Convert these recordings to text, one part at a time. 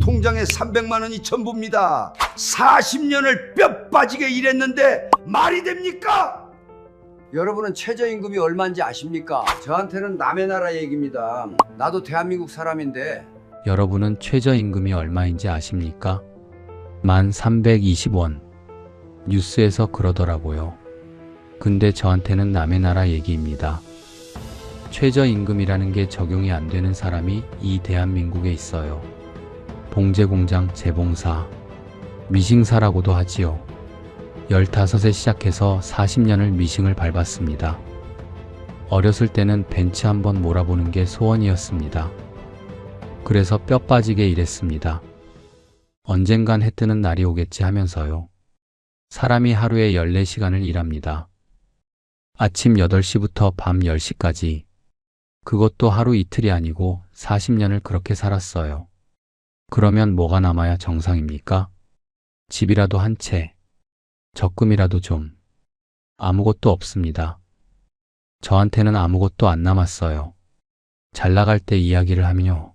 통장에 300만 원이 전부입니다. 40년을 뼈 빠지게 일했는데 말이 됩니까? 여러분은 최저임금이 얼마인지 아십니까? 저한테는 남의 나라 얘기입니다. 나도 대한민국 사람인데. 여러분은 최저임금이 얼마인지 아십니까? 1320원. 뉴스에서 그러더라고요. 근데 저한테는 남의 나라 얘기입니다. 최저임금이라는 게 적용이 안 되는 사람이 이 대한민국에 있어요. 봉제공장 재봉사, 미싱사라고도 하지요. 15세 시작해서 40년을 미싱을 밟았습니다. 어렸을 때는 벤츠 한번 몰아보는 게 소원이었습니다. 그래서 뼈 빠지게 일했습니다. 언젠간 해 뜨는 날이 오겠지 하면서요. 사람이 하루에 14시간을 일합니다. 아침 8시부터 밤 10시까지. 그것도 하루 이틀이 아니고 40년을 그렇게 살았어요. 그러면 뭐가 남아야 정상입니까? 집이라도 한 채, 적금이라도 좀. 아무것도 없습니다. 저한테는 아무것도 안 남았어요. 잘 나갈 때 이야기를 하면요.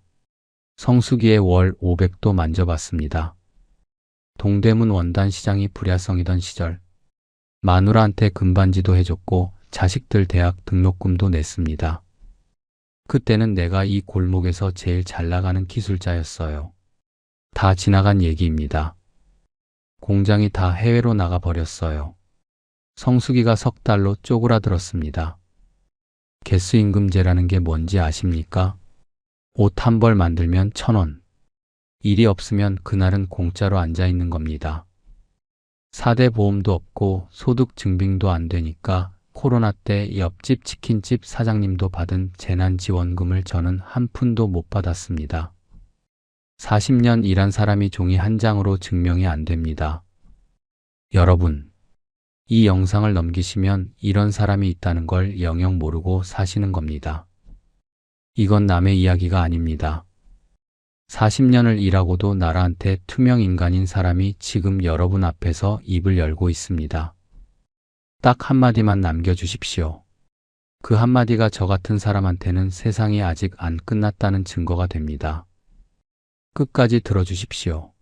성수기에 월 500도 만져봤습니다. 동대문 원단시장이 불야성이던 시절. 마누라한테 금반지도 해줬고 자식들 대학 등록금도 냈습니다. 그때는 내가 이 골목에서 제일 잘 나가는 기술자였어요. 다 지나간 얘기입니다. 공장이 다 해외로 나가버렸어요. 성수기가 석 달로 쪼그라들었습니다. 개수임금제라는 게 뭔지 아십니까? 옷 한 벌 만들면 1,000원. 일이 없으면 그날은 공짜로 앉아있는 겁니다. 4대 보험도 없고 소득 증빙도 안 되니까 코로나 때 옆집 치킨집 사장님도 받은 재난지원금을 저는 한 푼도 못 받았습니다. 40년 일한 사람이 종이 한 장으로 증명이 안 됩니다. 여러분, 이 영상을 넘기시면 이런 사람이 있다는 걸 영영 모르고 사시는 겁니다. 이건 남의 이야기가 아닙니다. 40년을 일하고도 나라한테 투명 인간인 사람이 지금 여러분 앞에서 입을 열고 있습니다. 딱 한마디만 남겨주십시오. 그 한마디가 저 같은 사람한테는 세상이 아직 안 끝났다는 증거가 됩니다. 끝까지 들어주십시오.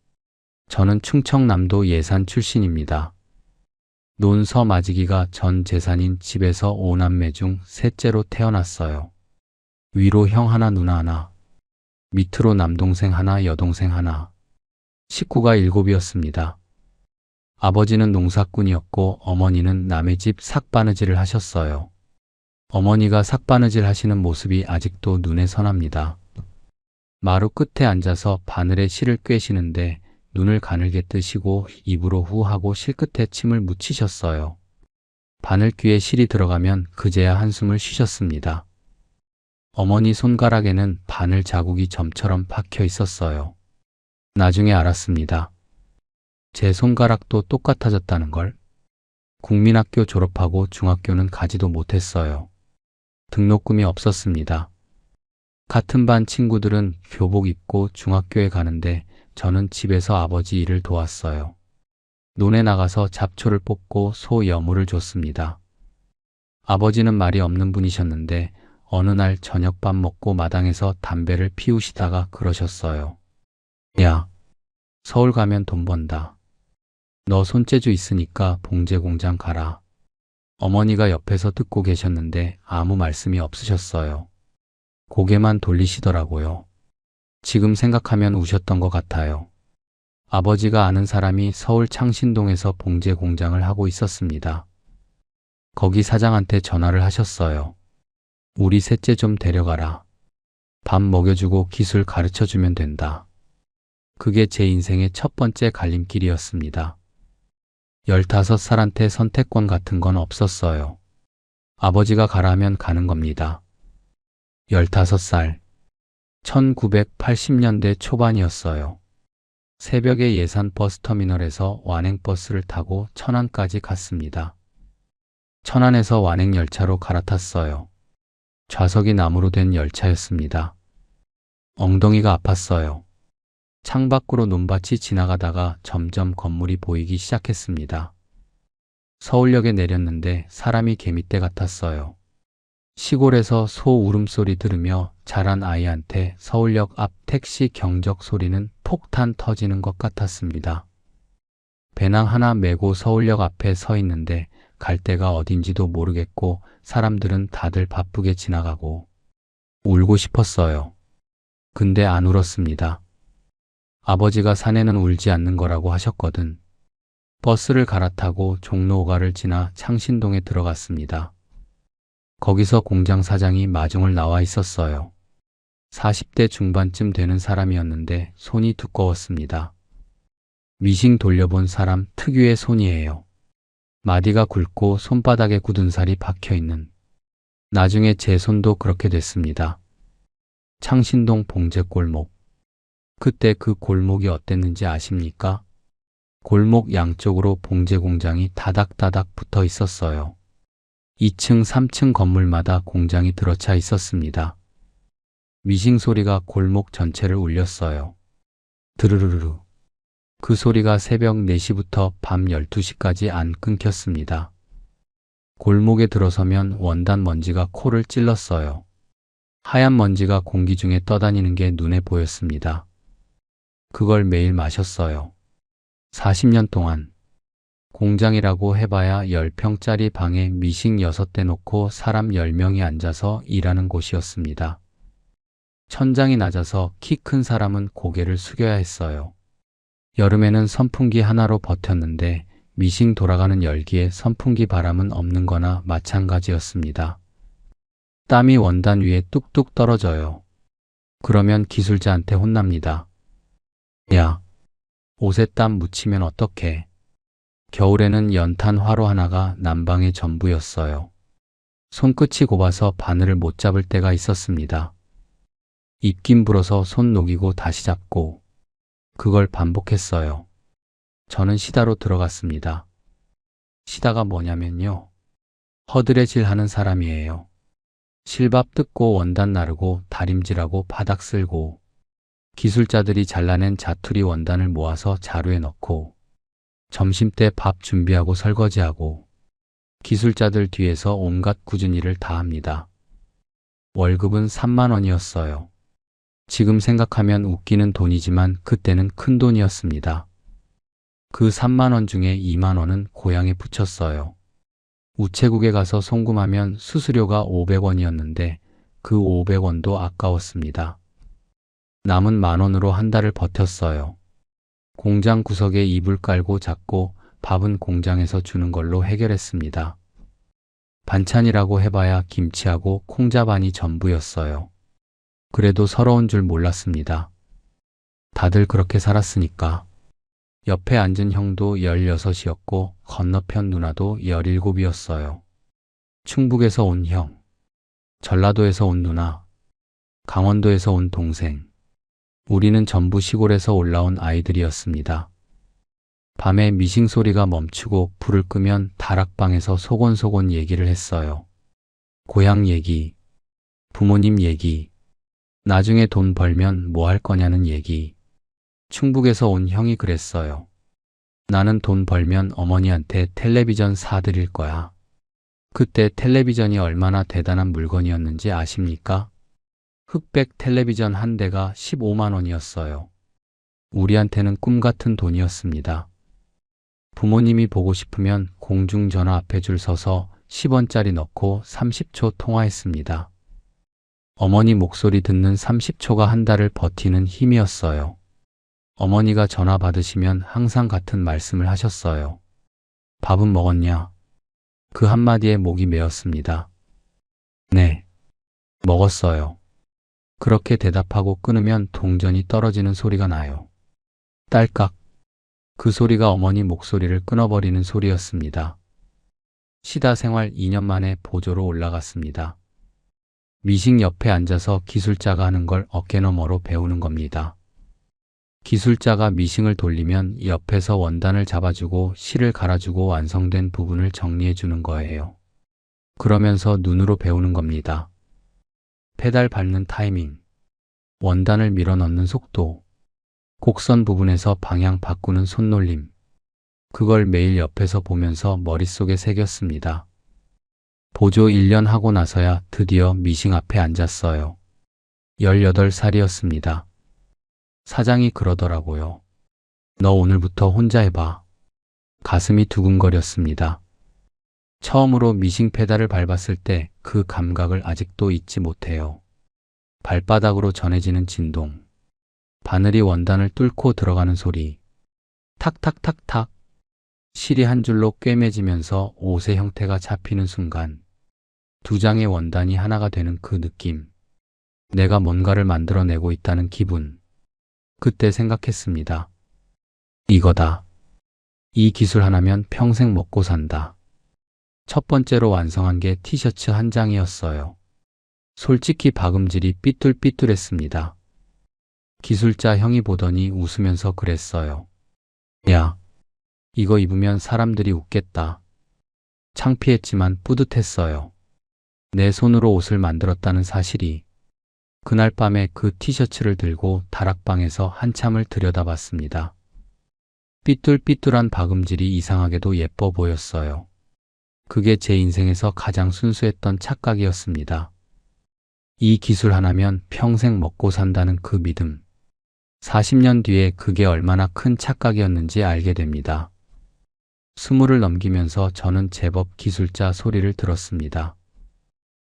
저는 충청남도 예산 출신입니다. 논서 맞이기가 전 재산인 집에서 5남매 중 셋째로 태어났어요. 위로 형 하나 누나 하나, 밑으로 남동생 하나 여동생 하나. 식구가 7이었습니다. 아버지는 농사꾼이었고 어머니는 남의 집 삭바느질을 하셨어요. 어머니가 삭바느질 하시는 모습이 아직도 눈에 선합니다. 마루 끝에 앉아서 바늘에 실을 꿰시는데 눈을 가늘게 뜨시고 입으로 후 하고 실 끝에 침을 묻히셨어요. 바늘귀에 실이 들어가면 그제야 한숨을 쉬셨습니다. 어머니 손가락에는 바늘 자국이 점처럼 박혀 있었어요. 나중에 알았습니다. 제 손가락도 똑같아졌다는 걸. 국민학교 졸업하고 중학교는 가지도 못했어요. 등록금이 없었습니다. 같은 반 친구들은 교복 입고 중학교에 가는데 저는 집에서 아버지 일을 도왔어요. 논에 나가서 잡초를 뽑고 소 여물을 줬습니다. 아버지는 말이 없는 분이셨는데 어느 날 저녁밥 먹고 마당에서 담배를 피우시다가 그러셨어요. 야, 서울 가면 돈 번다. 너 손재주 있으니까 봉제공장 가라. 어머니가 옆에서 듣고 계셨는데 아무 말씀이 없으셨어요. 고개만 돌리시더라고요. 지금 생각하면 우셨던 것 같아요. 아버지가 아는 사람이 서울 창신동에서 봉제공장을 하고 있었습니다. 거기 사장한테 전화를 하셨어요. 우리 셋째 좀 데려가라. 밥 먹여주고 기술 가르쳐주면 된다. 그게 제 인생의 첫 번째 갈림길이었습니다. 15살한테 선택권 같은 건 없었어요. 아버지가 가라면 가는 겁니다. 15살. 1980년대 초반이었어요. 새벽에 예산 버스터미널에서 완행버스를 타고 천안까지 갔습니다. 천안에서 완행열차로 갈아탔어요. 좌석이 나무로 된 열차였습니다. 엉덩이가 아팠어요. 창밖으로 논밭이 지나가다가 점점 건물이 보이기 시작했습니다. 서울역에 내렸는데 사람이 개미떼 같았어요. 시골에서 소 울음소리 들으며 자란 아이한테 서울역 앞 택시 경적 소리는 폭탄 터지는 것 같았습니다. 배낭 하나 메고 서울역 앞에 서 있는데 갈 데가 어딘지도 모르겠고 사람들은 다들 바쁘게 지나가고 울고 싶었어요. 근데 안 울었습니다. 아버지가 사내는 울지 않는 거라고 하셨거든. 버스를 갈아타고 종로 5가를 지나 창신동에 들어갔습니다. 거기서 공장 사장이 마중을 나와 있었어요. 40대 중반쯤 되는 사람이었는데 손이 두꺼웠습니다. 미싱 돌려본 사람 특유의 손이에요. 마디가 굵고 손바닥에 굳은 살이 박혀있는. 나중에 제 손도 그렇게 됐습니다. 창신동 봉제골목. 그때 그 골목이 어땠는지 아십니까? 골목 양쪽으로 봉제 공장이 다닥다닥 붙어 있었어요. 2층, 3층 건물마다 공장이 들어차 있었습니다. 미싱 소리가 골목 전체를 울렸어요. 드르르르. 그 소리가 새벽 4시부터 밤 12시까지 안 끊겼습니다. 골목에 들어서면 원단 먼지가 코를 찔렀어요. 하얀 먼지가 공기 중에 떠다니는 게 눈에 보였습니다. 그걸 매일 마셨어요. 40년 동안. 공장이라고 해봐야 10평짜리 방에 미싱 6대 놓고 사람 10명이 앉아서 일하는 곳이었습니다. 천장이 낮아서 키 큰 사람은 고개를 숙여야 했어요. 여름에는 선풍기 하나로 버텼는데 미싱 돌아가는 열기에 선풍기 바람은 없는 거나 마찬가지였습니다. 땀이 원단 위에 뚝뚝 떨어져요. 그러면 기술자한테 혼납니다. 야, 옷에 땀 묻히면 어떡해. 겨울에는 연탄 화로 하나가 난방의 전부였어요. 손끝이 곱아서 바늘을 못 잡을 때가 있었습니다. 입김 불어서 손 녹이고 다시 잡고 그걸 반복했어요. 저는 시다로 들어갔습니다. 시다가 뭐냐면요. 허드레질 하는 사람이에요. 실밥 뜯고 원단 나르고 다림질하고 바닥 쓸고 기술자들이 잘라낸 자투리 원단을 모아서 자루에 넣고 점심때 밥 준비하고 설거지하고 기술자들 뒤에서 온갖 굳은 일을 다 합니다. 월급은 3만 원이었어요. 지금 생각하면 웃기는 돈이지만 그때는 큰 돈이었습니다. 그 3만 원 중에 2만 원은 고향에 붙였어요. 우체국에 가서 송금하면 수수료가 500원이었는데 그 500원도 아까웠습니다. 남은 10,000원으로 한 달을 버텼어요. 공장 구석에 이불 깔고 잤고 밥은 공장에서 주는 걸로 해결했습니다. 반찬이라고 해봐야 김치하고 콩자반이 전부였어요. 그래도 서러운 줄 몰랐습니다. 다들 그렇게 살았으니까. 옆에 앉은 형도 16이었고 건너편 누나도 17이었어요. 충북에서 온 형, 전라도에서 온 누나, 강원도에서 온 동생. 우리는 전부 시골에서 올라온 아이들이었습니다. 밤에 미싱 소리가 멈추고 불을 끄면 다락방에서 소곤소곤 얘기를 했어요. 고향 얘기, 부모님 얘기, 나중에 돈 벌면 뭐 할 거냐는 얘기. 충북에서 온 형이 그랬어요. 나는 돈 벌면 어머니한테 텔레비전 사드릴 거야. 그때 텔레비전이 얼마나 대단한 물건이었는지 아십니까? 흑백 텔레비전 한 대가 15만 원이었어요. 우리한테는 꿈 같은 돈이었습니다. 부모님이 보고 싶으면 공중전화 앞에 줄 서서 10원짜리 넣고 30초 통화했습니다. 어머니 목소리 듣는 30초가 한 달을 버티는 힘이었어요. 어머니가 전화 받으시면 항상 같은 말씀을 하셨어요. 밥은 먹었냐? 그 한마디에 목이 메었습니다. 네, 먹었어요. 그렇게 대답하고 끊으면 동전이 떨어지는 소리가 나요. 딸깍. 그 소리가 어머니 목소리를 끊어버리는 소리였습니다. 시다 생활 2년 만에 보조로 올라갔습니다. 미싱 옆에 앉아서 기술자가 하는 걸 어깨너머로 배우는 겁니다. 기술자가 미싱을 돌리면 옆에서 원단을 잡아주고 실을 갈아주고 완성된 부분을 정리해 주는 거예요. 그러면서 눈으로 배우는 겁니다. 페달 밟는 타이밍, 원단을 밀어 넣는 속도, 곡선 부분에서 방향 바꾸는 손놀림. 그걸 매일 옆에서 보면서 머릿속에 새겼습니다. 보조 1년 하고 나서야 드디어 미싱 앞에 앉았어요. 18살이었습니다. 사장이 그러더라고요. 너 오늘부터 혼자 해봐. 가슴이 두근거렸습니다. 처음으로 미싱 페달을 밟았을 때 그 감각을 아직도 잊지 못해요. 발바닥으로 전해지는 진동, 바늘이 원단을 뚫고 들어가는 소리, 탁탁탁탁, 실이 한 줄로 꿰매지면서 옷의 형태가 잡히는 순간, 두 장의 원단이 하나가 되는 그 느낌, 내가 뭔가를 만들어내고 있다는 기분. 그때 생각했습니다. 이거다. 이 기술 하나면 평생 먹고 산다. 첫 번째로 완성한 게 티셔츠 한 장이었어요. 솔직히 박음질이 삐뚤삐뚤했습니다. 기술자 형이 보더니 웃으면서 그랬어요. 야, 이거 입으면 사람들이 웃겠다. 창피했지만 뿌듯했어요. 내 손으로 옷을 만들었다는 사실이. 그날 밤에 그 티셔츠를 들고 다락방에서 한참을 들여다봤습니다. 삐뚤삐뚤한 박음질이 이상하게도 예뻐 보였어요. 그게 제 인생에서 가장 순수했던 착각이었습니다. 이 기술 하나면 평생 먹고 산다는 그 믿음. 40년 뒤에 그게 얼마나 큰 착각이었는지 알게 됩니다. 20을 넘기면서 저는 제법 기술자 소리를 들었습니다.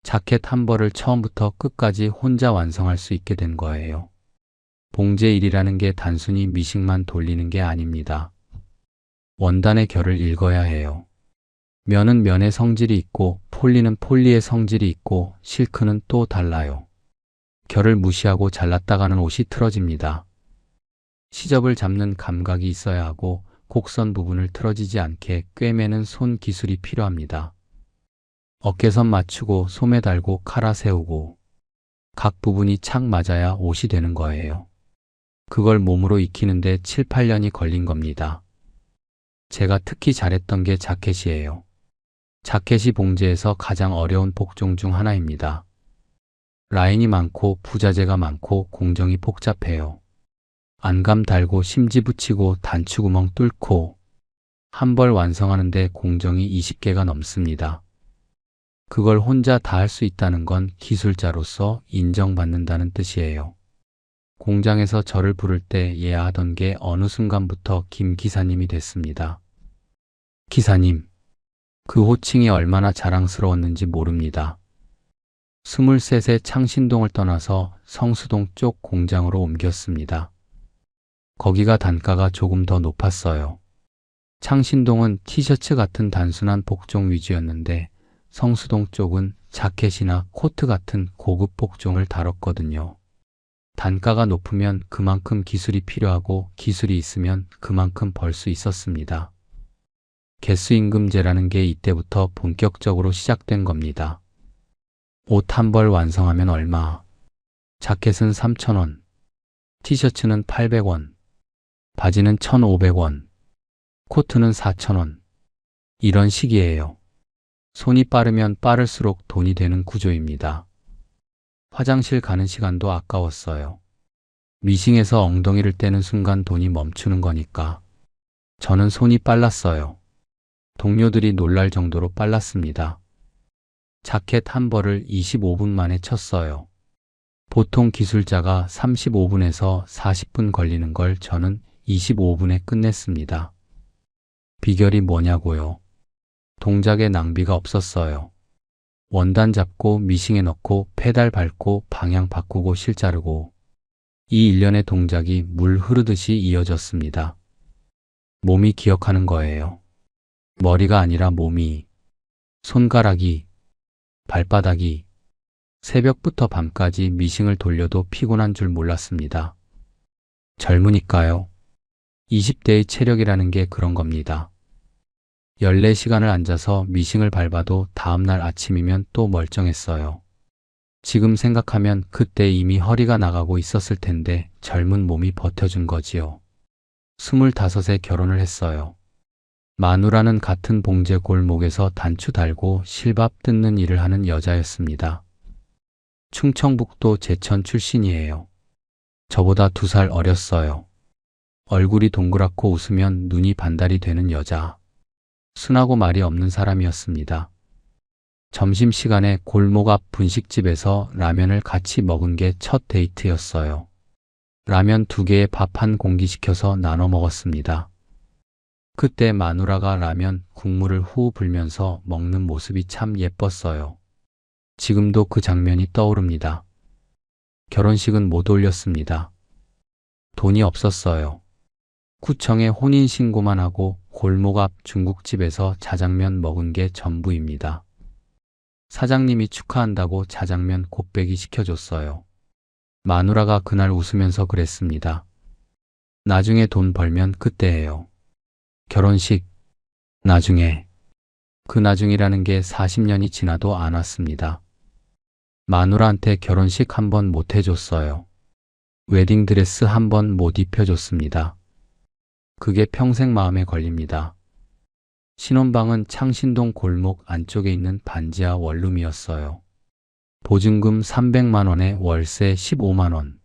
자켓 한 벌을 처음부터 끝까지 혼자 완성할 수 있게 된 거예요. 봉제 일이라는 게 단순히 미싱만 돌리는 게 아닙니다. 원단의 결을 읽어야 해요. 면은 면의 성질이 있고 폴리는 폴리의 성질이 있고 실크는 또 달라요. 결을 무시하고 잘랐다가는 옷이 틀어집니다. 시접을 잡는 감각이 있어야 하고 곡선 부분을 틀어지지 않게 꿰매는 손 기술이 필요합니다. 어깨선 맞추고 소매 달고 칼아 세우고 각 부분이 착 맞아야 옷이 되는 거예요. 그걸 몸으로 익히는데 7, 8년이 걸린 겁니다. 제가 특히 잘했던 게 자켓이에요. 자켓이 봉제에서 가장 어려운 복종 중 하나입니다. 라인이 많고 부자재가 많고 공정이 복잡해요. 안감 달고 심지 붙이고 단추구멍 뚫고 한 벌 완성하는데 공정이 20개가 넘습니다. 그걸 혼자 다 할 수 있다는 건 기술자로서 인정받는다는 뜻이에요. 공장에서 저를 부를 때 예야 하던 게 어느 순간부터 김 기사님이 됐습니다. 기사님, 그 호칭이 얼마나 자랑스러웠는지 모릅니다. 23세 창신동을 떠나서 성수동 쪽 공장으로 옮겼습니다. 거기가 단가가 조금 더 높았어요. 창신동은 티셔츠 같은 단순한 복종 위주였는데 성수동 쪽은 자켓이나 코트 같은 고급 복종을 다뤘거든요. 단가가 높으면 그만큼 기술이 필요하고 기술이 있으면 그만큼 벌 수 있었습니다. 개수임금제라는 게 이때부터 본격적으로 시작된 겁니다. 옷 한 벌 완성하면 얼마? 자켓은 3,000원, 티셔츠는 800원, 바지는 1,500원, 코트는 4,000원. 이런 식이에요. 손이 빠르면 빠를수록 돈이 되는 구조입니다. 화장실 가는 시간도 아까웠어요. 미싱에서 엉덩이를 떼는 순간 돈이 멈추는 거니까. 저는 손이 빨랐어요. 동료들이 놀랄 정도로 빨랐습니다. 자켓 한 벌을 25분 만에 쳤어요. 보통 기술자가 35분에서 40분 걸리는 걸 저는 25분에 끝냈습니다. 비결이 뭐냐고요? 동작에 낭비가 없었어요. 원단 잡고 미싱에 넣고 페달 밟고 방향 바꾸고 실 자르고 이 일련의 동작이 물 흐르듯이 이어졌습니다. 몸이 기억하는 거예요. 머리가 아니라 몸이, 손가락이, 발바닥이 새벽부터 밤까지 미싱을 돌려도 피곤한 줄 몰랐습니다. 젊으니까요. 20대의 체력이라는 게 그런 겁니다. 14시간을 앉아서 미싱을 밟아도 다음날 아침이면 또 멀쩡했어요. 지금 생각하면 그때 이미 허리가 나가고 있었을 텐데 젊은 몸이 버텨준 거지요. 25에 결혼을 했어요. 마누라는 같은 봉제 골목에서 단추 달고 실밥 뜯는 일을 하는 여자였습니다. 충청북도 제천 출신이에요. 저보다 2살 어렸어요. 얼굴이 동그랗고 웃으면 눈이 반달이 되는 여자. 순하고 말이 없는 사람이었습니다. 점심시간에 골목 앞 분식집에서 라면을 같이 먹은 게 첫 데이트였어요. 라면 2개에 밥 한 공기 시켜서 나눠 먹었습니다. 그때 마누라가 라면 국물을 후 불면서 먹는 모습이 참 예뻤어요. 지금도 그 장면이 떠오릅니다. 결혼식은 못 올렸습니다. 돈이 없었어요. 구청에 혼인신고만 하고 골목 앞 중국집에서 자장면 먹은 게 전부입니다. 사장님이 축하한다고 자장면 곱빼기 시켜줬어요. 마누라가 그날 웃으면서 그랬습니다. 나중에 돈 벌면 그때예요. 결혼식, 나중에. 그 나중이라는 게 40년이 지나도 안 왔습니다. 마누라한테 결혼식 한 번 못 해줬어요. 웨딩드레스 한 번 못 입혀줬습니다. 그게 평생 마음에 걸립니다. 신혼방은 창신동 골목 안쪽에 있는 반지하 원룸이었어요. 보증금 300만 원에 월세 15만 원.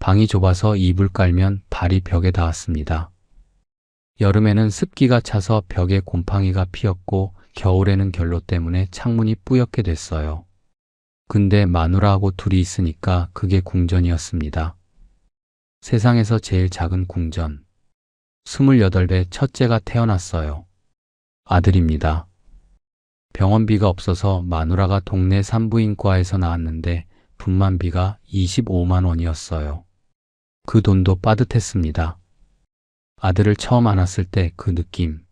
방이 좁아서 이불 깔면 발이 벽에 닿았습니다. 여름에는 습기가 차서 벽에 곰팡이가 피었고 겨울에는 결로 때문에 창문이 뿌옇게 됐어요. 근데 마누라하고 둘이 있으니까 그게 궁전이었습니다. 세상에서 제일 작은 궁전. 28배 첫째가 태어났어요. 아들입니다. 병원비가 없어서 마누라가 동네 산부인과에서 나왔는데 분만비가 25만 원이었어요. 그 돈도 빠듯했습니다. 아들을 처음 안았을 때 그 느낌.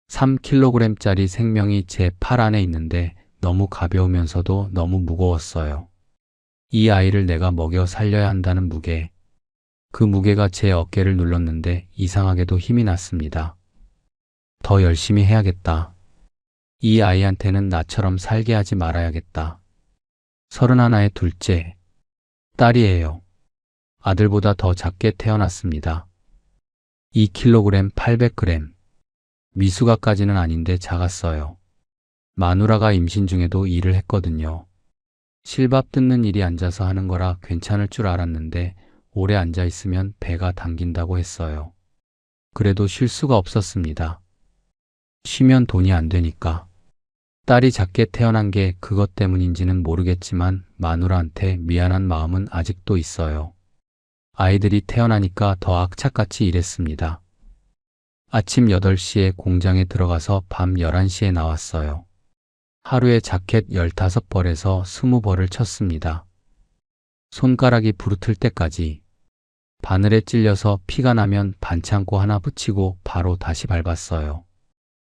3kg짜리 생명이 제 팔 안에 있는데 너무 가벼우면서도 너무 무거웠어요. 이 아이를 내가 먹여 살려야 한다는 무게. 그 무게가 제 어깨를 눌렀는데 이상하게도 힘이 났습니다. 더 열심히 해야겠다. 이 아이한테는 나처럼 살게 하지 말아야겠다. 31의 둘째, 딸이에요. 아들보다 더 작게 태어났습니다. 2kg 800g. 미숙아까지는 아닌데 작았어요. 마누라가 임신 중에도 일을 했거든요. 실밥 뜯는 일이 앉아서 하는 거라 괜찮을 줄 알았는데 오래 앉아 있으면 배가 당긴다고 했어요. 그래도 쉴 수가 없었습니다. 쉬면 돈이 안 되니까. 딸이 작게 태어난 게 그것 때문인지는 모르겠지만 마누라한테 미안한 마음은 아직도 있어요. 아이들이 태어나니까 더 악착같이 일했습니다. 아침 8시에 공장에 들어가서 밤 11시에 나왔어요. 하루에 자켓 15벌에서 20벌을 쳤습니다. 손가락이 부르틀 때까지. 바늘에 찔려서 피가 나면 반창고 하나 붙이고 바로 다시 밟았어요.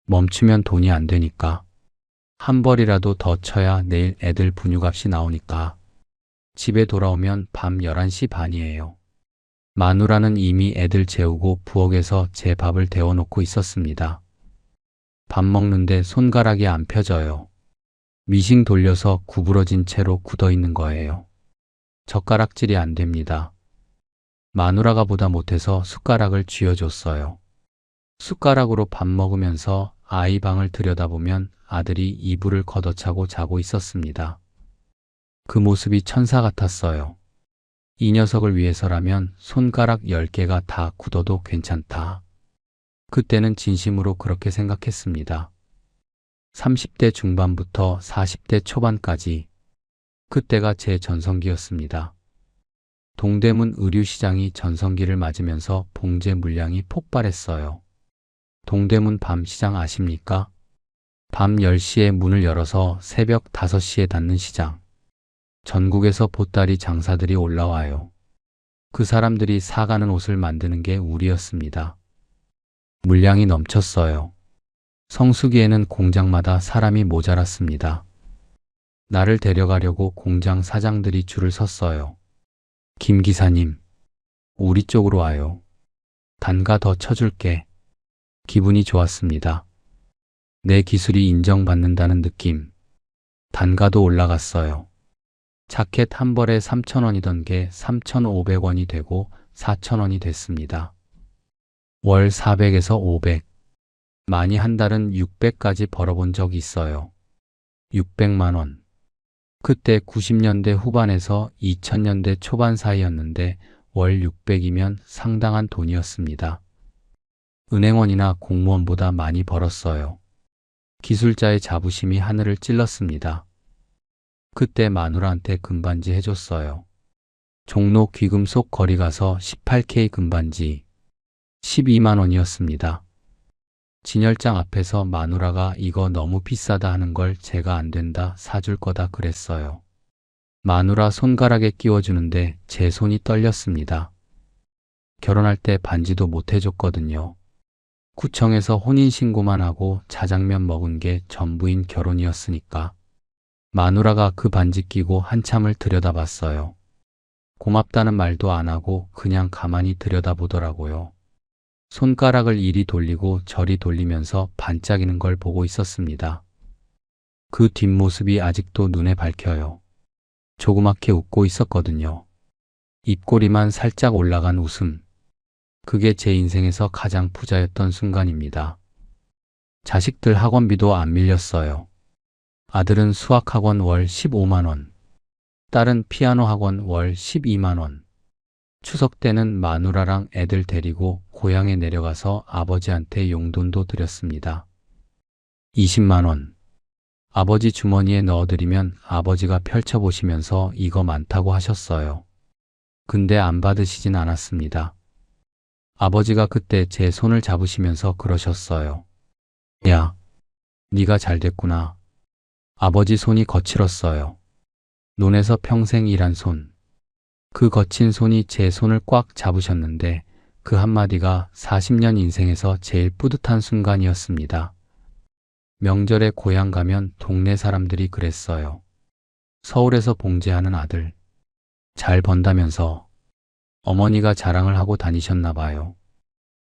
멈추면 돈이 안 되니까. 한 벌이라도 더 쳐야 내일 애들 분유값이 나오니까. 집에 돌아오면 밤 11시 반이에요. 마누라는 이미 애들 재우고 부엌에서 제 밥을 데워놓고 있었습니다. 밥 먹는데 손가락이 안 펴져요. 미싱 돌려서 구부러진 채로 굳어 있는 거예요. 젓가락질이 안 됩니다. 마누라가 보다 못해서 숟가락을 쥐어줬어요. 숟가락으로 밥 먹으면서 아이 방을 들여다보면 아들이 이불을 걷어차고 자고 있었습니다. 그 모습이 천사 같았어요. 이 녀석을 위해서라면 손가락 10개가 다 굳어도 괜찮다. 그때는 진심으로 그렇게 생각했습니다. 30대 중반부터 40대 초반까지. 그때가 제 전성기였습니다. 동대문 의류시장이 전성기를 맞으면서 봉제 물량이 폭발했어요. 동대문 밤시장 아십니까? 밤 10시에 문을 열어서 새벽 5시에 닫는 시장. 전국에서 보따리 장사들이 올라와요. 그 사람들이 사가는 옷을 만드는 게 우리였습니다. 물량이 넘쳤어요. 성수기에는 공장마다 사람이 모자랐습니다. 나를 데려가려고 공장 사장들이 줄을 섰어요. 김 기사님, 우리 쪽으로 와요. 단가 더 쳐줄게. 기분이 좋았습니다. 내 기술이 인정받는다는 느낌. 단가도 올라갔어요. 자켓 한 벌에 3,000원이던 게 3,500원이 되고 4,000원이 됐습니다. 월 400에서 500. 많이 한 달은 600까지 벌어본 적이 있어요. 600만 원. 그때 90년대 후반에서 2000년대 초반 사이였는데 월 600이면 상당한 돈이었습니다. 은행원이나 공무원보다 많이 벌었어요. 기술자의 자부심이 하늘을 찔렀습니다. 그때 마누라한테 금반지 해줬어요. 종로 귀금 속 거리 가서 18K 금반지 12만 원이었습니다. 진열장 앞에서 마누라가 이거 너무 비싸다 하는 걸 제가 안 된다, 사줄 거다 그랬어요. 마누라 손가락에 끼워주는데 제 손이 떨렸습니다. 결혼할 때 반지도 못 해줬거든요. 구청에서 혼인신고만 하고 자장면 먹은 게 전부인 결혼이었으니까. 마누라가 그 반지 끼고 한참을 들여다봤어요. 고맙다는 말도 안 하고 그냥 가만히 들여다보더라고요. 손가락을 이리 돌리고 저리 돌리면서 반짝이는 걸 보고 있었습니다. 그 뒷모습이 아직도 눈에 밝혀요. 조그맣게 웃고 있었거든요. 입꼬리만 살짝 올라간 웃음. 그게 제 인생에서 가장 부자였던 순간입니다. 자식들 학원비도 안 밀렸어요. 아들은 수학학원 월 15만 원, 딸은 피아노 학원 월 12만 원. 추석 때는 마누라랑 애들 데리고 고향에 내려가서 아버지한테 용돈도 드렸습니다. 20만 원. 아버지 주머니에 넣어드리면 아버지가 펼쳐보시면서 이거 많다고 하셨어요. 근데 안 받으시진 않았습니다. 아버지가 그때 제 손을 잡으시면서 그러셨어요. 야, 네가 잘 됐구나. 아버지 손이 거칠었어요. 논에서 평생 일한 손. 그 거친 손이 제 손을 꽉 잡으셨는데 그 한마디가 40년 인생에서 제일 뿌듯한 순간이었습니다. 명절에 고향 가면 동네 사람들이 그랬어요. 서울에서 봉제하는 아들. 잘 번다면서. 어머니가 자랑을 하고 다니셨나 봐요.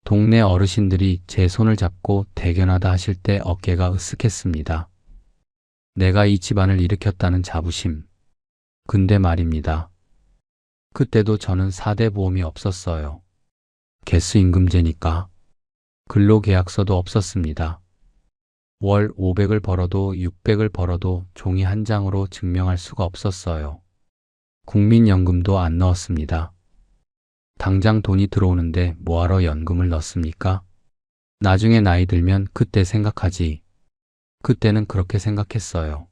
동네 어르신들이 제 손을 잡고 대견하다 하실 때 어깨가 으쓱했습니다. 내가 이 집안을 일으켰다는 자부심. 근데 말입니다. 그때도 저는 4대 보험이 없었어요. 개수임금제니까. 근로계약서도 없었습니다. 월 500을 벌어도 600을 벌어도 종이 한 장으로 증명할 수가 없었어요. 국민연금도 안 넣었습니다. 당장 돈이 들어오는데 뭐하러 연금을 넣습니까? 나중에 나이 들면 그때 생각하지. 그때는 그렇게 생각했어요.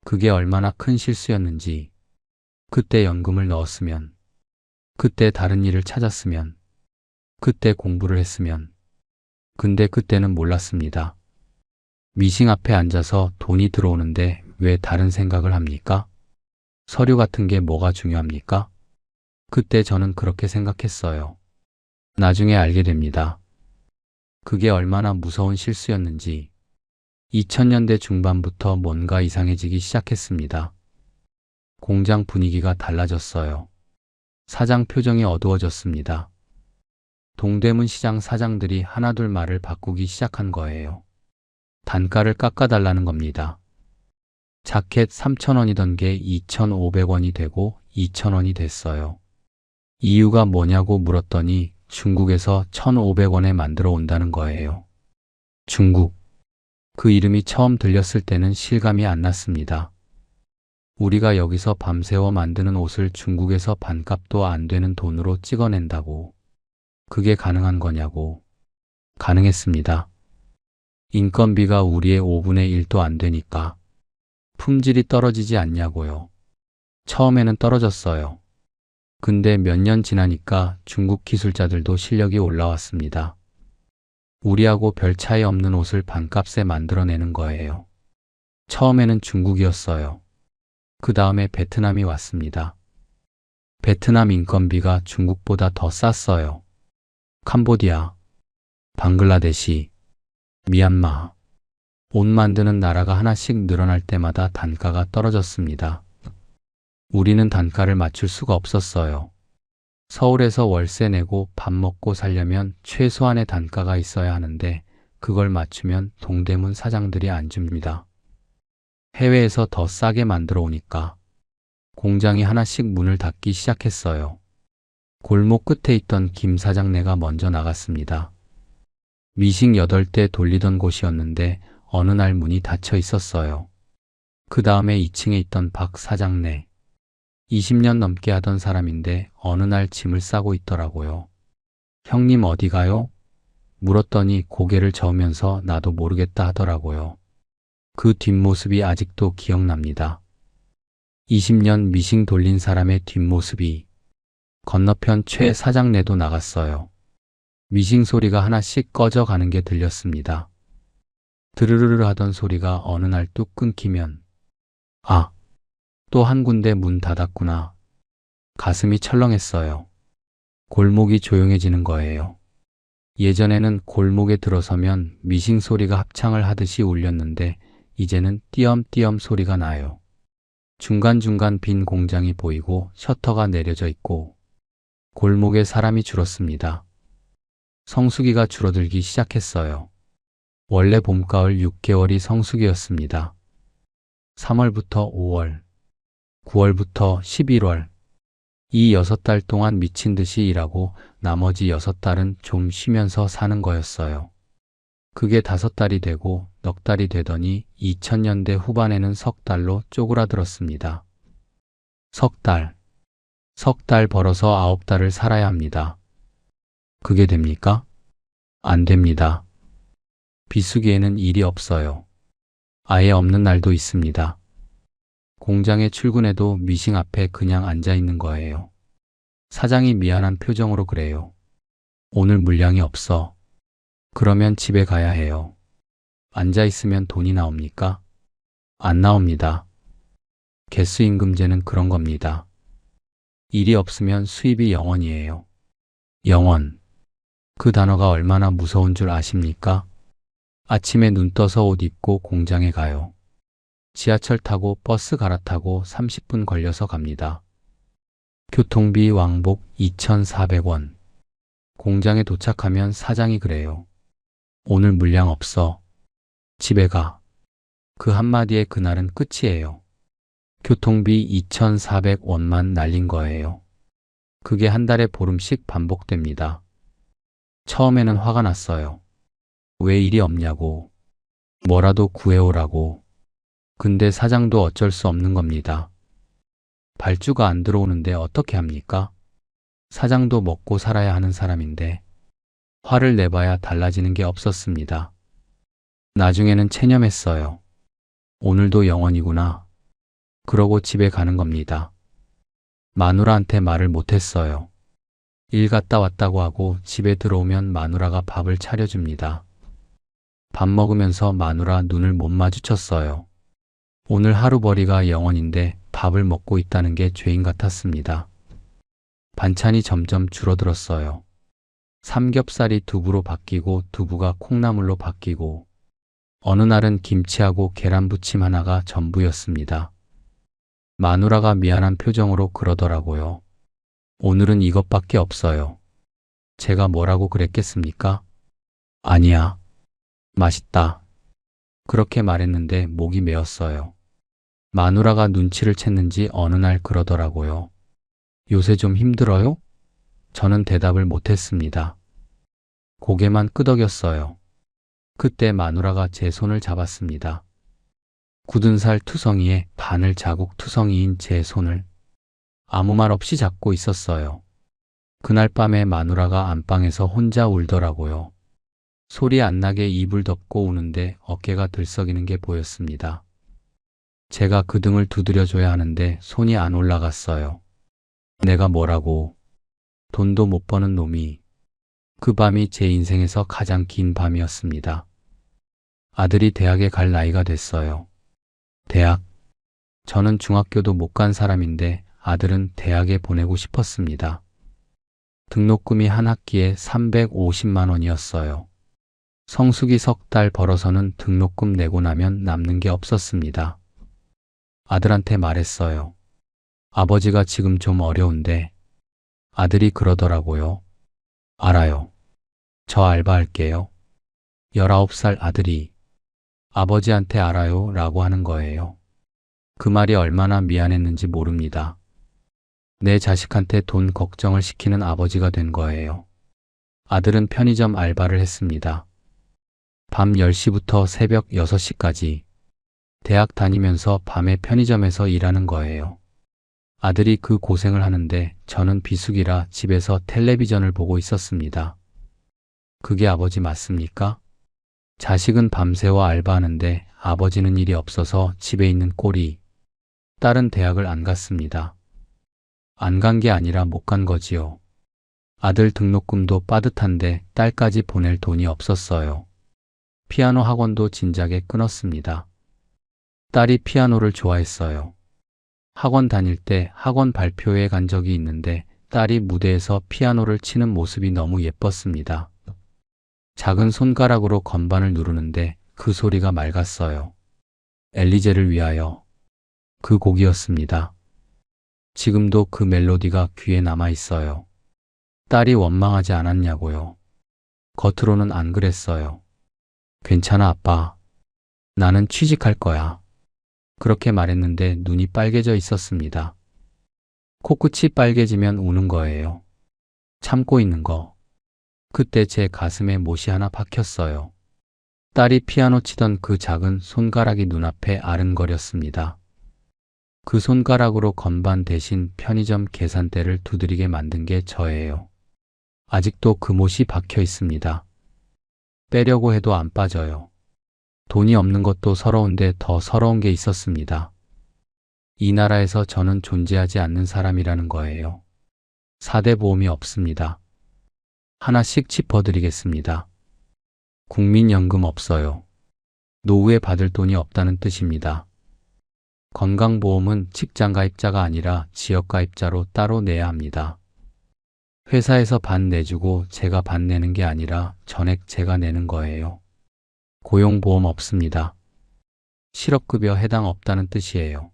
그게 얼마나 큰 실수였는지. 그때 연금을 넣었으면, 그때 다른 일을 찾았으면, 그때 공부를 했으면. 근데 그때는 몰랐습니다. 미싱 앞에 앉아서 돈이 들어오는데 왜 다른 생각을 합니까? 서류 같은 게 뭐가 중요합니까? 그때 저는 그렇게 생각했어요. 나중에 알게 됩니다. 그게 얼마나 무서운 실수였는지. 2000년대 중반부터 뭔가 이상해지기 시작했습니다. 공장 분위기가 달라졌어요. 사장 표정이 어두워졌습니다. 동대문 시장 사장들이 하나둘 말을 바꾸기 시작한 거예요. 단가를 깎아달라는 겁니다. 자켓 3,000원이던 게 2,500원이 되고 2,000원이 됐어요. 이유가 뭐냐고 물었더니 중국에서 1,500원에 만들어 온다는 거예요. 중국. 그 이름이 처음 들렸을 때는 실감이 안 났습니다. 우리가 여기서 밤새워 만드는 옷을 중국에서 반값도 안 되는 돈으로 찍어낸다고. 그게 가능한 거냐고. 가능했습니다. 인건비가 우리의 5분의 1도 안 되니까. 품질이 떨어지지 않냐고요. 처음에는 떨어졌어요. 근데 몇 년 지나니까 중국 기술자들도 실력이 올라왔습니다. 우리하고 별 차이 없는 옷을 반값에 만들어내는 거예요. 처음에는 중국이었어요. 그 다음에 베트남이 왔습니다. 베트남 인건비가 중국보다 더 쌌어요. 캄보디아, 방글라데시, 미얀마. 옷 만드는 나라가 하나씩 늘어날 때마다 단가가 떨어졌습니다. 우리는 단가를 맞출 수가 없었어요. 서울에서 월세 내고 밥 먹고 살려면 최소한의 단가가 있어야 하는데 그걸 맞추면 동대문 사장들이 안 줍니다. 해외에서 더 싸게 만들어 오니까 공장이 하나씩 문을 닫기 시작했어요. 골목 끝에 있던 김 사장네가 먼저 나갔습니다. 미싱 8대 돌리던 곳이었는데 어느 날 문이 닫혀 있었어요. 그 다음에 2층에 있던 박 사장네. 20년 넘게 하던 사람인데 어느 날 짐을 싸고 있더라고요. 형님 어디 가요? 물었더니 고개를 저으면서 나도 모르겠다 하더라고요. 그 뒷모습이 아직도 기억납니다. 20년 미싱 돌린 사람의 뒷모습이 건너편 최 사장네도 나갔어요. 미싱 소리가 하나씩 꺼져가는 게 들렸습니다. 드르르르 하던 소리가 어느 날 뚝 끊기면 아, 또 한 군데 문 닫았구나. 가슴이 철렁했어요. 골목이 조용해지는 거예요. 예전에는 골목에 들어서면 미싱 소리가 합창을 하듯이 울렸는데 이제는 띄엄띄엄 소리가 나요. 중간중간 빈 공장이 보이고 셔터가 내려져 있고 골목에 사람이 줄었습니다. 성수기가 줄어들기 시작했어요. 원래 봄가을 6개월이 성수기였습니다. 3월부터 5월, 9월부터 11월. 이 6달 동안 미친 듯이 일하고 나머지 6달은 좀 쉬면서 사는 거였어요. 그게 5달이 되고 넉 달이 되더니 2000년대 후반에는 석 달로 쪼그라들었습니다. 석 달 벌어서 9달을 살아야 합니다. 그게 됩니까? 안 됩니다. 비수기에는 일이 없어요. 아예 없는 날도 있습니다. 공장에 출근해도 미싱 앞에 그냥 앉아 있는 거예요. 사장이 미안한 표정으로 그래요. 오늘 물량이 없어. 그러면 집에 가야 해요. 앉아 있으면 돈이 나옵니까? 안 나옵니다. 개수임금제는 그런 겁니다. 일이 없으면 수입이 0원이에요. 0원. 그 단어가 얼마나 무서운 줄 아십니까? 아침에 눈 떠서 옷 입고 공장에 가요. 지하철 타고 버스 갈아타고 30분 걸려서 갑니다. 교통비 왕복 2,400원. 공장에 도착하면 사장이 그래요. 오늘 물량 없어. 집에 가. 그 한마디에 그날은 끝이에요. 교통비 2,400원만 날린 거예요. 그게 한 달에 보름씩 반복됩니다. 처음에는 화가 났어요. 왜 일이 없냐고. 뭐라도 구해오라고. 근데 사장도 어쩔 수 없는 겁니다. 발주가 안 들어오는데 어떻게 합니까? 사장도 먹고 살아야 하는 사람인데 화를 내봐야 달라지는 게 없었습니다. 나중에는 체념했어요. 오늘도 0원이구나. 그러고 집에 가는 겁니다. 마누라한테 말을 못했어요. 일 갔다 왔다고 하고 집에 들어오면 마누라가 밥을 차려줍니다. 밥 먹으면서 마누라 눈을 못 마주쳤어요. 오늘 하루벌이가 0원인데 밥을 먹고 있다는 게 죄인 같았습니다. 반찬이 점점 줄어들었어요. 삼겹살이 두부로 바뀌고 두부가 콩나물로 바뀌고 어느 날은 김치하고 계란부침 하나가 전부였습니다. 마누라가 미안한 표정으로 그러더라고요. 오늘은 이것밖에 없어요. 제가 뭐라고 그랬겠습니까? 아니야. 맛있다. 그렇게 말했는데 목이 메었어요. 마누라가 눈치를 챘는지 어느 날 그러더라고요. 요새 좀 힘들어요? 저는 대답을 못했습니다. 고개만 끄덕였어요. 그때 마누라가 제 손을 잡았습니다. 굳은 살 투성이에 바늘 자국 투성이인 제 손을 아무 말 없이 잡고 있었어요. 그날 밤에 마누라가 안방에서 혼자 울더라고요. 소리 안 나게 이불 덮고 우는데 어깨가 들썩이는 게 보였습니다. 제가 그 등을 두드려줘야 하는데 손이 안 올라갔어요. 내가 뭐라고. 돈도 못 버는 놈이. 그 밤이 제 인생에서 가장 긴 밤이었습니다. 아들이 대학에 갈 나이가 됐어요. 대학. 저는 중학교도 못 간 사람인데 아들은 대학에 보내고 싶었습니다. 등록금이 한 학기에 350만 원이었어요. 성수기 석 달 벌어서는 등록금 내고 나면 남는 게 없었습니다. 아들한테 말했어요. 아버지가 지금 좀 어려운데. 아들이 그러더라고요. 알아요. 저 알바할게요. 19살 아들이 아버지한테 알아요 라고 하는 거예요. 그 말이 얼마나 미안했는지 모릅니다. 내 자식한테 돈 걱정을 시키는 아버지가 된 거예요. 아들은 편의점 알바를 했습니다. 밤 10시부터 새벽 6시까지 대학 다니면서 밤에 편의점에서 일하는 거예요. 아들이 그 고생을 하는데 저는 비수기라 집에서 텔레비전을 보고 있었습니다. 그게 아버지 맞습니까? 자식은 밤새워 알바하는데 아버지는 일이 없어서 집에 있는 꼴이. 딸은 대학을 안 갔습니다. 안 간 게 아니라 못 간 거지요. 아들 등록금도 빠듯한데 딸까지 보낼 돈이 없었어요. 피아노 학원도 진작에 끊었습니다. 딸이 피아노를 좋아했어요. 학원 다닐 때 학원 발표회에 간 적이 있는데 딸이 무대에서 피아노를 치는 모습이 너무 예뻤습니다. 작은 손가락으로 건반을 누르는데 그 소리가 맑았어요. 엘리제를 위하여. 그 곡이었습니다. 지금도 그 멜로디가 귀에 남아 있어요. 딸이 원망하지 않았냐고요. 겉으로는 안 그랬어요. 괜찮아, 아빠. 나는 취직할 거야. 그렇게 말했는데 눈이 빨개져 있었습니다. 코끝이 빨개지면 우는 거예요. 참고 있는 거. 그때 제 가슴에 못이 하나 박혔어요. 딸이 피아노 치던 그 작은 손가락이 눈앞에 아른거렸습니다. 그 손가락으로 건반 대신 편의점 계산대를 두드리게 만든 게 저예요. 아직도 그 못이 박혀 있습니다. 빼려고 해도 안 빠져요. 돈이 없는 것도 서러운데 더 서러운 게 있었습니다. 이 나라에서 저는 존재하지 않는 사람이라는 거예요. 4대 보험이 없습니다. 하나씩 짚어드리겠습니다. 국민연금 없어요. 노후에 받을 돈이 없다는 뜻입니다. 건강보험은 직장가입자가 아니라 지역가입자로 따로 내야 합니다. 회사에서 반 내주고 제가 반 내는 게 아니라 전액 제가 내는 거예요. 고용보험 없습니다. 실업급여 해당 없다는 뜻이에요.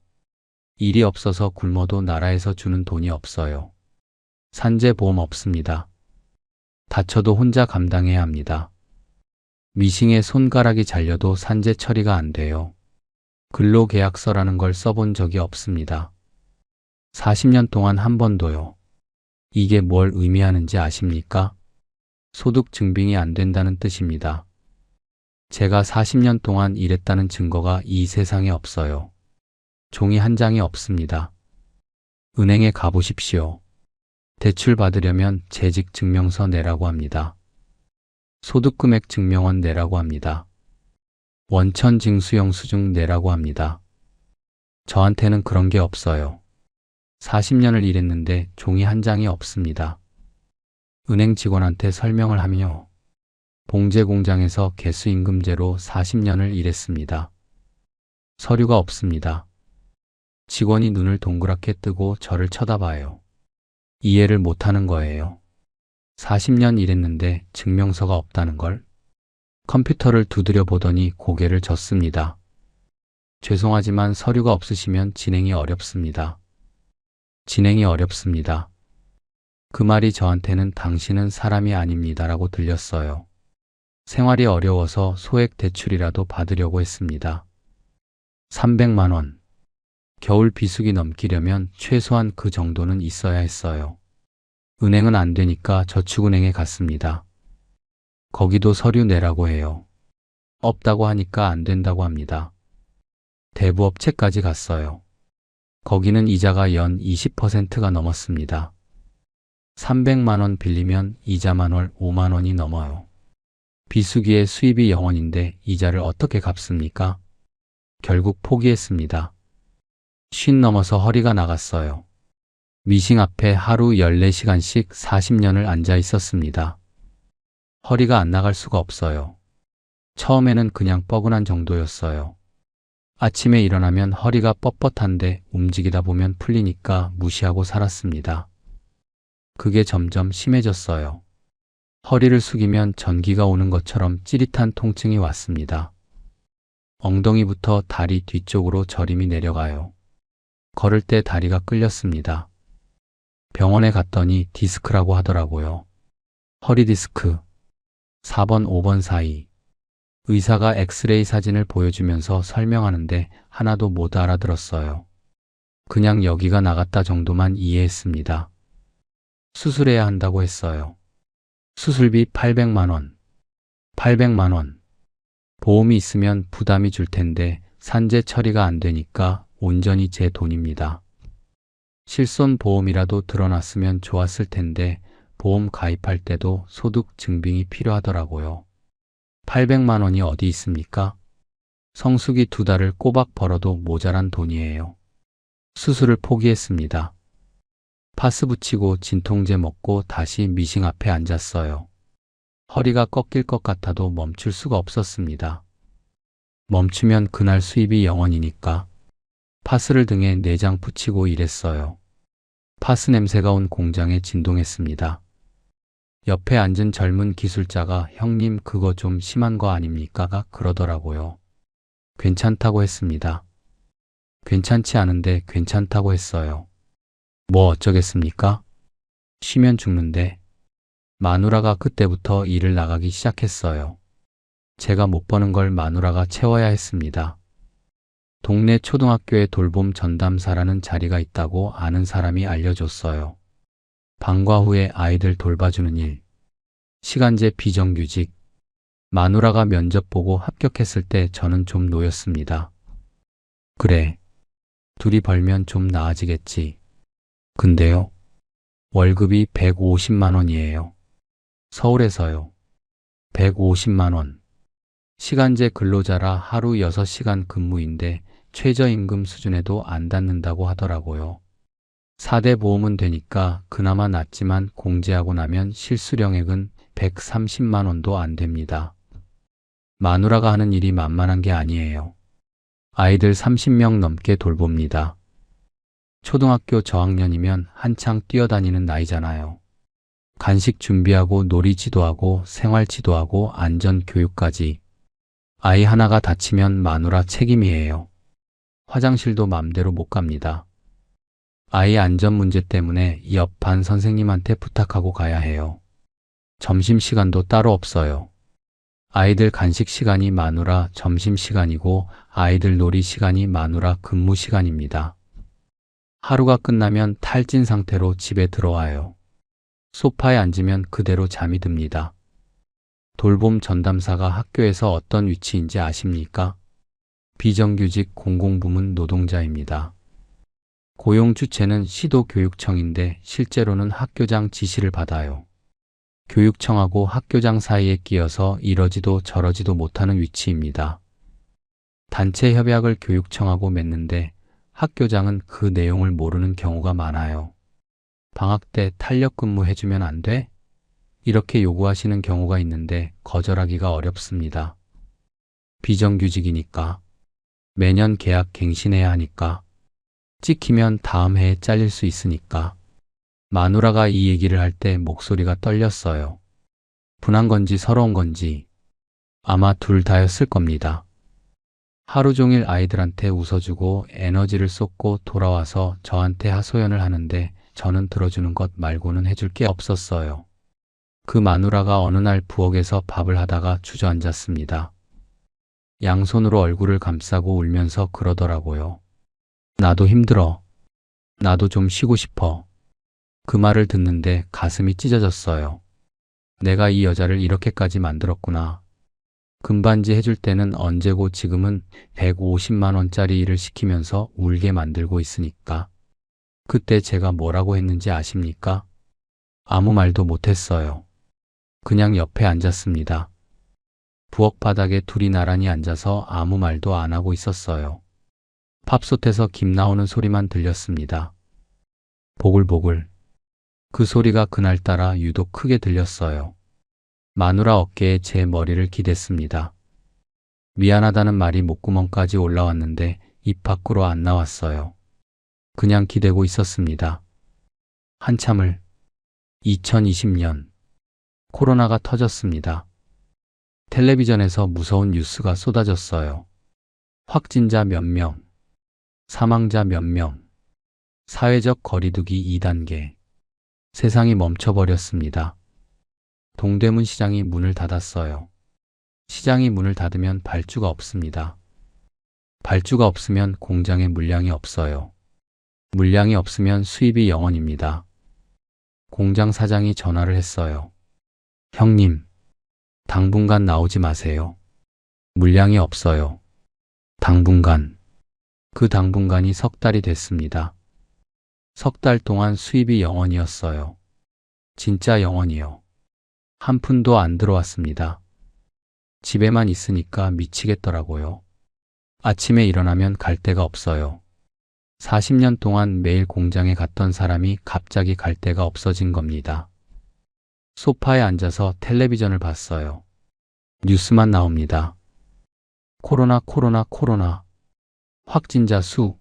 일이 없어서 굶어도 나라에서 주는 돈이 없어요. 산재보험 없습니다. 다쳐도 혼자 감당해야 합니다. 미싱에 손가락이 잘려도 산재 처리가 안 돼요. 근로계약서라는 걸 써본 적이 없습니다. 40년 동안 한 번도요. 이게 뭘 의미하는지 아십니까? 소득 증빙이 안 된다는 뜻입니다. 제가 40년 동안 일했다는 증거가 이 세상에 없어요. 종이 한 장이 없습니다. 은행에 가보십시오. 대출 받으려면 재직 증명서 내라고 합니다. 소득금액 증명원 내라고 합니다. 원천 징수 영수증 내라고 합니다. 저한테는 그런 게 없어요. 40년을 일했는데 종이 한 장이 없습니다. 은행 직원한테 설명을 하며 봉제 공장에서 개수임금제로 40년을 일했습니다. 서류가 없습니다. 직원이 눈을 동그랗게 뜨고 저를 쳐다봐요. 이해를 못하는 거예요. 40년 일했는데 증명서가 없다는 걸? 컴퓨터를 두드려 보더니 고개를 젓습니다. 죄송하지만 서류가 없으시면 진행이 어렵습니다. 진행이 어렵습니다. 그 말이 저한테는 당신은 사람이 아닙니다라고 들렸어요. 생활이 어려워서 소액 대출이라도 받으려고 했습니다. 300만 원. 겨울 비수기 넘기려면 최소한 그 정도는 있어야 했어요. 은행은 안 되니까 저축은행에 갔습니다. 거기도 서류 내라고 해요. 없다고 하니까 안 된다고 합니다. 대부업체까지 갔어요. 거기는 이자가 연 20%가 넘었습니다. 300만 원 빌리면 이자만 월 5만 원이 넘어요. 비수기의 수입이 0원인데 이자를 어떻게 갚습니까? 결국 포기했습니다. 50 넘어서 허리가 나갔어요. 미싱 앞에 하루 14시간씩 40년을 앉아 있었습니다. 허리가 안 나갈 수가 없어요. 처음에는 그냥 뻐근한 정도였어요. 아침에 일어나면 허리가 뻣뻣한데 움직이다 보면 풀리니까 무시하고 살았습니다. 그게 점점 심해졌어요. 허리를 숙이면 전기가 오는 것처럼 찌릿한 통증이 왔습니다. 엉덩이부터 다리 뒤쪽으로 저림이 내려가요. 걸을 때 다리가 끌렸습니다. 병원에 갔더니 디스크라고 하더라고요. 허리 디스크. 4번, 5번 사이. 의사가 엑스레이 사진을 보여주면서 설명하는데 하나도 못 알아들었어요. 그냥 여기가 나갔다 정도만 이해했습니다. 수술해야 한다고 했어요. 수술비 800만 원. 800만 원. 보험이 있으면 부담이 줄 텐데 산재 처리가 안 되니까 온전히 제 돈입니다. 실손보험이라도 들어놨으면 좋았을 텐데 보험 가입할 때도 소득 증빙이 필요하더라고요. 800만 원이 어디 있습니까? 성수기 2달을 꼬박 벌어도 모자란 돈이에요. 수술을 포기했습니다. 파스 붙이고 진통제 먹고 다시 미싱 앞에 앉았어요. 허리가 꺾일 것 같아도 멈출 수가 없었습니다. 멈추면 그날 수입이 0원이니까 파스를 등에 4장 붙이고 일했어요. 파스 냄새가 온 공장에 진동했습니다. 옆에 앉은 젊은 기술자가 형님 그거 좀 심한 거 아닙니까? 그러더라고요. 괜찮다고 했습니다. 괜찮지 않은데 괜찮다고 했어요. 뭐 어쩌겠습니까? 쉬면 죽는데. 마누라가 그때부터 일을 나가기 시작했어요. 제가 못 버는 걸 마누라가 채워야 했습니다. 동네 초등학교에 돌봄 전담사라는 자리가 있다고 아는 사람이 알려줬어요. 방과 후에 아이들 돌봐주는 일, 시간제 비정규직. 마누라가 면접 보고 합격했을 때 저는 좀 놓였습니다. 그래, 둘이 벌면 좀 나아지겠지. 근데요, 월급이 150만 원이에요. 서울에서요. 150만 원. 시간제 근로자라 하루 6시간 근무인데 최저임금 수준에도 안 닿는다고 하더라고요. 4대 보험은 되니까 그나마 낫지만 공제하고 나면 실수령액은 130만 원도 안 됩니다. 마누라가 하는 일이 만만한 게 아니에요. 아이들 30명 넘게 돌봅니다. 초등학교 저학년이면 한창 뛰어다니는 나이잖아요. 간식 준비하고 놀이 지도하고 생활 지도하고 안전 교육까지. 아이 하나가 다치면 마누라 책임이에요. 화장실도 맘대로 못 갑니다. 아이 안전 문제 때문에 옆 반 선생님한테 부탁하고 가야 해요. 점심시간도 따로 없어요. 아이들 간식 시간이 마누라 점심시간이고 아이들 놀이 시간이 마누라 근무 시간입니다. 하루가 끝나면 탈진 상태로 집에 들어와요. 소파에 앉으면 그대로 잠이 듭니다. 돌봄 전담사가 학교에서 어떤 위치인지 아십니까? 비정규직 공공부문 노동자입니다. 고용 주체는 시도교육청인데 실제로는 학교장 지시를 받아요. 교육청하고 학교장 사이에 끼어서 이러지도 저러지도 못하는 위치입니다. 단체 협약을 교육청하고 맺는데 학교장은 그 내용을 모르는 경우가 많아요. 방학 때 탄력 근무해주면 안 돼? 이렇게 요구하시는 경우가 있는데 거절하기가 어렵습니다. 비정규직이니까. 매년 계약 갱신해야 하니까. 찍히면 다음 해에 잘릴 수 있으니까. 마누라가 이 얘기를 할 때 목소리가 떨렸어요. 분한 건지 서러운 건지 아마 둘 다였을 겁니다. 하루 종일 아이들한테 웃어주고 에너지를 쏟고 돌아와서 저한테 하소연을 하는데 저는 들어주는 것 말고는 해줄 게 없었어요. 그 마누라가 어느 날 부엌에서 밥을 하다가 주저앉았습니다. 양손으로 얼굴을 감싸고 울면서 그러더라고요. 나도 힘들어. 나도 좀 쉬고 싶어. 그 말을 듣는데 가슴이 찢어졌어요. 내가 이 여자를 이렇게까지 만들었구나. 금반지 해줄 때는 언제고 지금은 150만 원짜리 일을 시키면서 울게 만들고 있으니까. 그때 제가 뭐라고 했는지 아십니까? 아무 말도 못했어요. 그냥 옆에 앉았습니다. 부엌 바닥에 둘이 나란히 앉아서 아무 말도 안 하고 있었어요. 밥솥에서 김 나오는 소리만 들렸습니다. 보글보글. 그 소리가 그날따라 유독 크게 들렸어요. 마누라 어깨에 제 머리를 기댔습니다. 미안하다는 말이 목구멍까지 올라왔는데 입 밖으로 안 나왔어요. 그냥 기대고 있었습니다. 한참을. 2020년 코로나가 터졌습니다. 텔레비전에서 무서운 뉴스가 쏟아졌어요. 확진자 몇 명, 사망자 몇 명, 사회적 거리두기 2단계. 세상이 멈춰버렸습니다. 동대문 시장이 문을 닫았어요. 시장이 문을 닫으면 발주가 없습니다. 발주가 없으면 공장에 물량이 없어요. 물량이 없으면 수입이 0원입니다. 공장 사장이 전화를 했어요. 형님, 당분간 나오지 마세요. 물량이 없어요. 당분간. 그 당분간이 석 달이 됐습니다. 석 달 동안 수입이 0원이었어요. 진짜 0원이요. 한 푼도 안 들어왔습니다. 집에만 있으니까 미치겠더라고요. 아침에 일어나면 갈 데가 없어요. 40년 동안 매일 공장에 갔던 사람이 갑자기 갈 데가 없어진 겁니다. 소파에 앉아서 텔레비전을 봤어요. 뉴스만 나옵니다. 코로나, 코로나, 코로나. 확진자 수,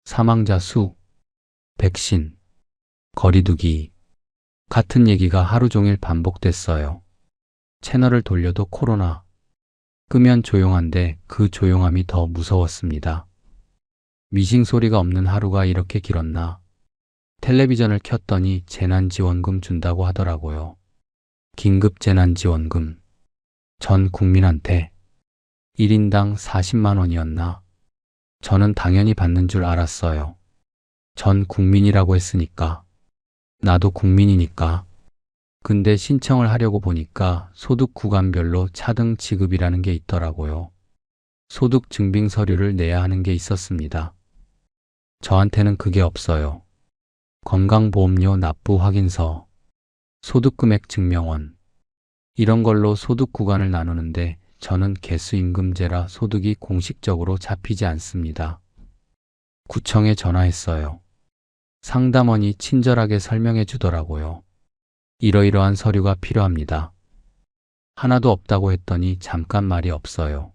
사망자 수, 백신, 거리두기. 같은 얘기가 하루 종일 반복됐어요. 채널을 돌려도 코로나. 끄면 조용한데 그 조용함이 더 무서웠습니다. 미싱 소리가 없는 하루가 이렇게 길었나. 텔레비전을 켰더니 재난지원금 준다고 하더라고요. 긴급 재난지원금. 전 국민한테 1인당 40만 원이었나? 저는 당연히 받는 줄 알았어요. 전 국민이라고 했으니까. 나도 국민이니까. 근데 신청을 하려고 보니까 소득 구간별로 차등 지급이라는 게 있더라고요. 소득 증빙 서류를 내야 하는 게 있었습니다. 저한테는 그게 없어요. 건강보험료 납부 확인서, 소득금액 증명원, 이런 걸로 소득 구간을 나누는데 저는 개수임금제라 소득이 공식적으로 잡히지 않습니다. 구청에 전화했어요. 상담원이 친절하게 설명해 주더라고요. 이러이러한 서류가 필요합니다. 하나도 없다고 했더니 잠깐 말이 없어요.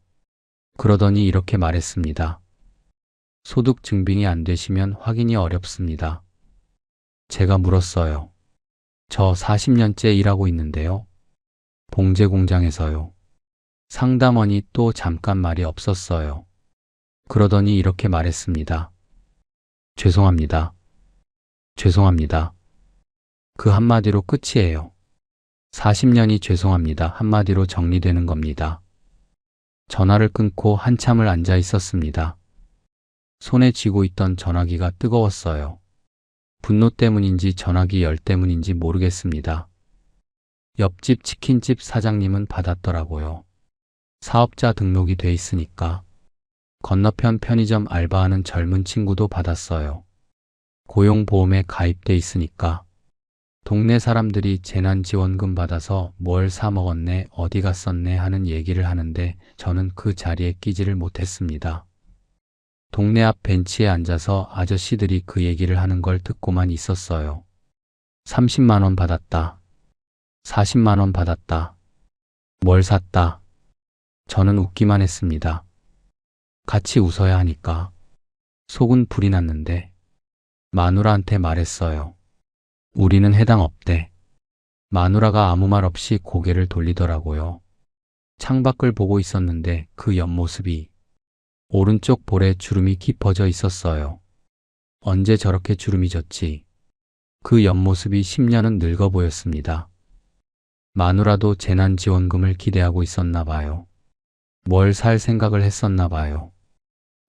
그러더니 이렇게 말했습니다. 소득 증빙이 안 되시면 확인이 어렵습니다. 제가 물었어요. 저 40년째 일하고 있는데요. 봉제 공장에서요. 상담원이 또 잠깐 말이 없었어요. 그러더니 이렇게 말했습니다. 죄송합니다. 죄송합니다. 그 한마디로 끝이에요. 40년이 죄송합니다. 한마디로 정리되는 겁니다. 전화를 끊고 한참을 앉아 있었습니다. 손에 쥐고 있던 전화기가 뜨거웠어요. 분노 때문인지 전화기 열 때문인지 모르겠습니다. 옆집 치킨집 사장님은 받았더라고요. 사업자 등록이 돼 있으니까. 건너편 편의점 알바하는 젊은 친구도 받았어요. 고용보험에 가입돼 있으니까. 동네 사람들이 재난지원금 받아서 뭘 사 먹었네, 어디 갔었네 하는 얘기를 하는데 저는 그 자리에 끼지를 못했습니다. 동네 앞 벤치에 앉아서 아저씨들이 그 얘기를 하는 걸 듣고만 있었어요. 30만 원 받았다. 40만 원 받았다. 뭘 샀다. 저는 웃기만 했습니다. 같이 웃어야 하니까. 속은 불이 났는데 마누라한테 말했어요. 우리는 해당 없대. 마누라가 아무 말 없이 고개를 돌리더라고요. 창밖을 보고 있었는데 그 옆모습이 오른쪽 볼에 주름이 깊어져 있었어요. 언제 저렇게 주름이 졌지? 그 옆모습이 10년은 늙어 보였습니다. 마누라도 재난지원금을 기대하고 있었나 봐요. 뭘 살 생각을 했었나 봐요.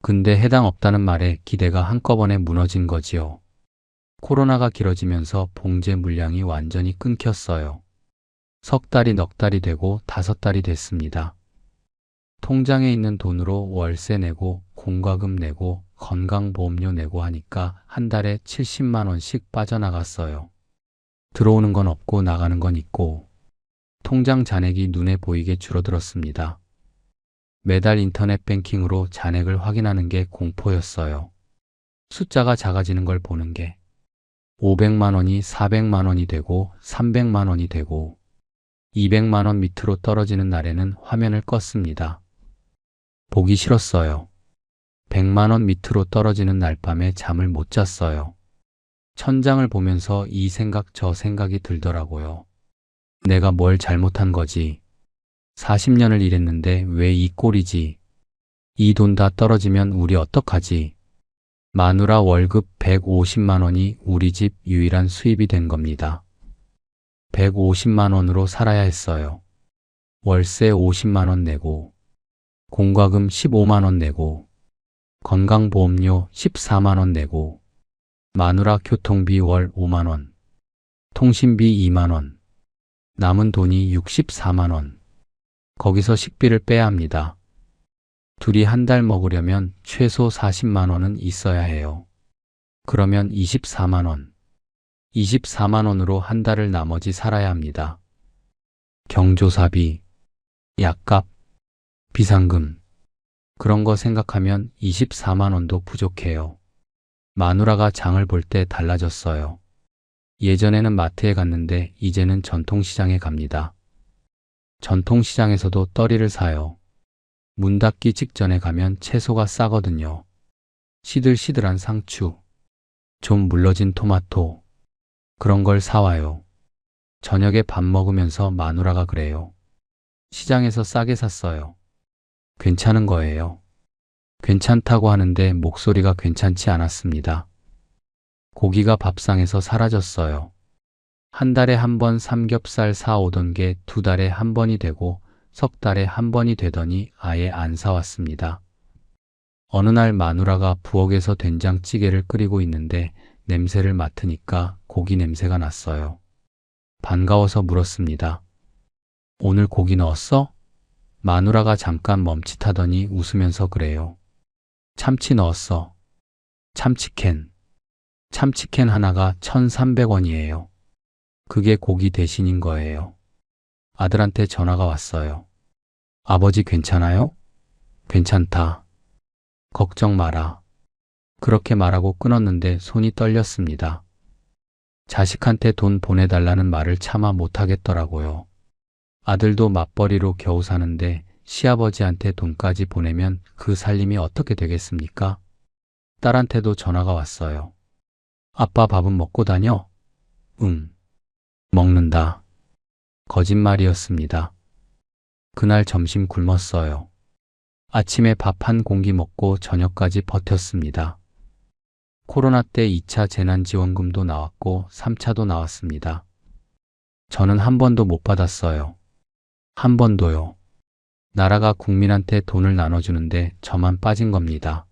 근데 해당 없다는 말에 기대가 한꺼번에 무너진 거지요. 코로나가 길어지면서 봉제 물량이 완전히 끊겼어요. 석 달이 넉 달이 되고 5달이 됐습니다. 통장에 있는 돈으로 월세 내고 공과금 내고 건강보험료 내고 하니까 한 달에 70만 원씩 빠져나갔어요. 들어오는 건 없고 나가는 건 있고 통장 잔액이 눈에 보이게 줄어들었습니다. 매달 인터넷 뱅킹으로 잔액을 확인하는 게 공포였어요. 숫자가 작아지는 걸 보는 게 500만 원이 400만 원이 되고 300만 원이 되고 200만 원 밑으로 떨어지는 날에는 화면을 껐습니다. 보기 싫었어요. 100만 원 밑으로 떨어지는 날밤에 잠을 못 잤어요. 천장을 보면서 이 생각 저 생각이 들더라고요. 내가 뭘 잘못한 거지. 40년을 일했는데 왜 이 꼴이지. 이 돈 다 떨어지면 우리 어떡하지. 마누라 월급 150만 원이 우리 집 유일한 수입이 된 겁니다. 150만 원으로 살아야 했어요. 월세 50만 원 내고 공과금 15만 원 내고 건강보험료 14만 원 내고 마누라 교통비 월 5만 원, 통신비 2만 원, 남은 돈이 64만 원. 거기서 식비를 빼야 합니다. 둘이 한 달 먹으려면 최소 40만 원은 있어야 해요. 그러면 24만 원. 24만 원으로 한 달을 나머지 살아야 합니다. 경조사비, 약값, 비상금. 그런 거 생각하면 24만 원도 부족해요. 마누라가 장을 볼 때 달라졌어요. 예전에는 마트에 갔는데 이제는 전통시장에 갑니다. 전통시장에서도 떨이를 사요. 문 닫기 직전에 가면 채소가 싸거든요. 시들시들한 상추, 좀 물러진 토마토, 그런 걸 사와요. 저녁에 밥 먹으면서 마누라가 그래요. 시장에서 싸게 샀어요. 괜찮은 거예요. 괜찮다고 하는데 목소리가 괜찮지 않았습니다. 고기가 밥상에서 사라졌어요. 한 달에 한 번 삼겹살 사오던 게 두 달에 한 번이 되고 석 달에 한 번이 되더니 아예 안 사왔습니다. 어느 날 마누라가 부엌에서 된장찌개를 끓이고 있는데 냄새를 맡으니까 고기 냄새가 났어요. 반가워서 물었습니다. 오늘 고기 넣었어? 마누라가 잠깐 멈칫하더니 웃으면서 그래요. 참치 넣었어. 참치캔. 참치캔 하나가 1,300원이에요. 그게 고기 대신인 거예요. 아들한테 전화가 왔어요. 아버지 괜찮아요? 괜찮다. 걱정 마라. 그렇게 말하고 끊었는데 손이 떨렸습니다. 자식한테 돈 보내달라는 말을 차마 못하겠더라고요. 아들도 맞벌이로 겨우 사는데 시아버지한테 돈까지 보내면 그 살림이 어떻게 되겠습니까? 딸한테도 전화가 왔어요. 아빠 밥은 먹고 다녀? 응. 먹는다. 거짓말이었습니다. 그날 점심 굶었어요. 아침에 밥 한 공기 먹고 저녁까지 버텼습니다. 코로나 때 2차 재난지원금도 나왔고 3차도 나왔습니다. 저는 한 번도 못 받았어요. 한 번도요. 나라가 국민한테 돈을 나눠주는데 저만 빠진 겁니다.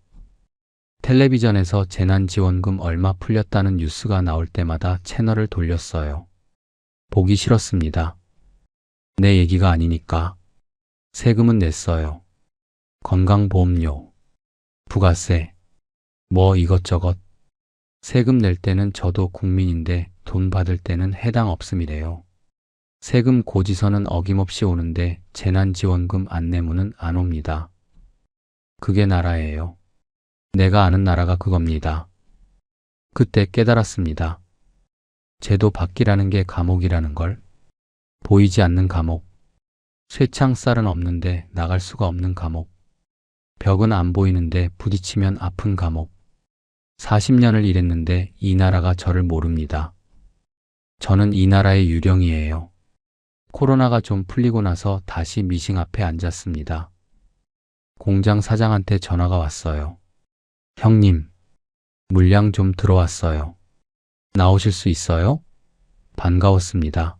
텔레비전에서 재난지원금 얼마 풀렸다는 뉴스가 나올 때마다 채널을 돌렸어요. 보기 싫었습니다. 내 얘기가 아니니까. 세금은 냈어요. 건강보험료, 부가세, 뭐 이것저것. 세금 낼 때는 저도 국민인데 돈 받을 때는 해당 없음이래요. 세금 고지서는 어김없이 오는데 재난지원금 안내문은 안 옵니다. 그게 나라예요. 내가 아는 나라가 그겁니다. 그때 깨달았습니다. 제도 받기라는 게 감옥이라는 걸. 보이지 않는 감옥. 쇠창살은 없는데 나갈 수가 없는 감옥. 벽은 안 보이는데 부딪히면 아픈 감옥. 40년을 일했는데 이 나라가 저를 모릅니다. 저는 이 나라의 유령이에요. 코로나가 좀 풀리고 나서 다시 미싱 앞에 앉았습니다. 공장 사장한테 전화가 왔어요. 형님, 물량 좀 들어왔어요. 나오실 수 있어요? 반가웠습니다.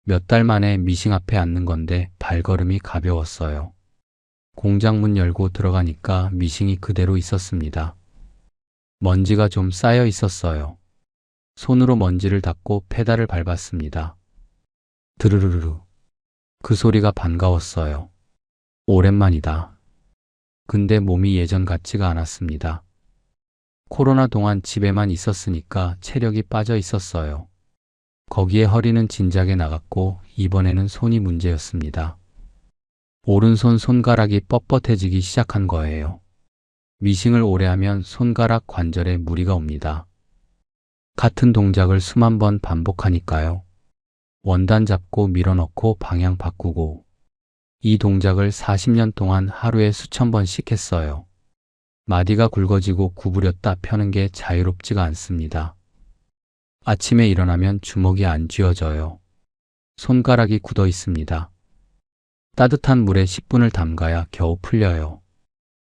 몇 달 만에 미싱 앞에 앉는 건데 발걸음이 가벼웠어요. 공장 문 열고 들어가니까 미싱이 그대로 있었습니다. 먼지가 좀 쌓여 있었어요. 손으로 먼지를 닦고 페달을 밟았습니다. 드르르르. 그 소리가 반가웠어요. 오랜만이다. 근데 몸이 예전 같지가 않았습니다. 코로나 동안 집에만 있었으니까 체력이 빠져 있었어요. 거기에 허리는 진작에 나갔고 이번에는 손이 문제였습니다. 오른손 손가락이 뻣뻣해지기 시작한 거예요. 미싱을 오래 하면 손가락 관절에 무리가 옵니다. 같은 동작을 수만 번 반복하니까요. 원단 잡고 밀어넣고 방향 바꾸고. 이 동작을 40년 동안 하루에 수천 번씩 했어요. 마디가 굵어지고 구부렸다 펴는 게 자유롭지가 않습니다. 아침에 일어나면 주먹이 안 쥐어져요. 손가락이 굳어 있습니다. 따뜻한 물에 10분을 담가야 겨우 풀려요.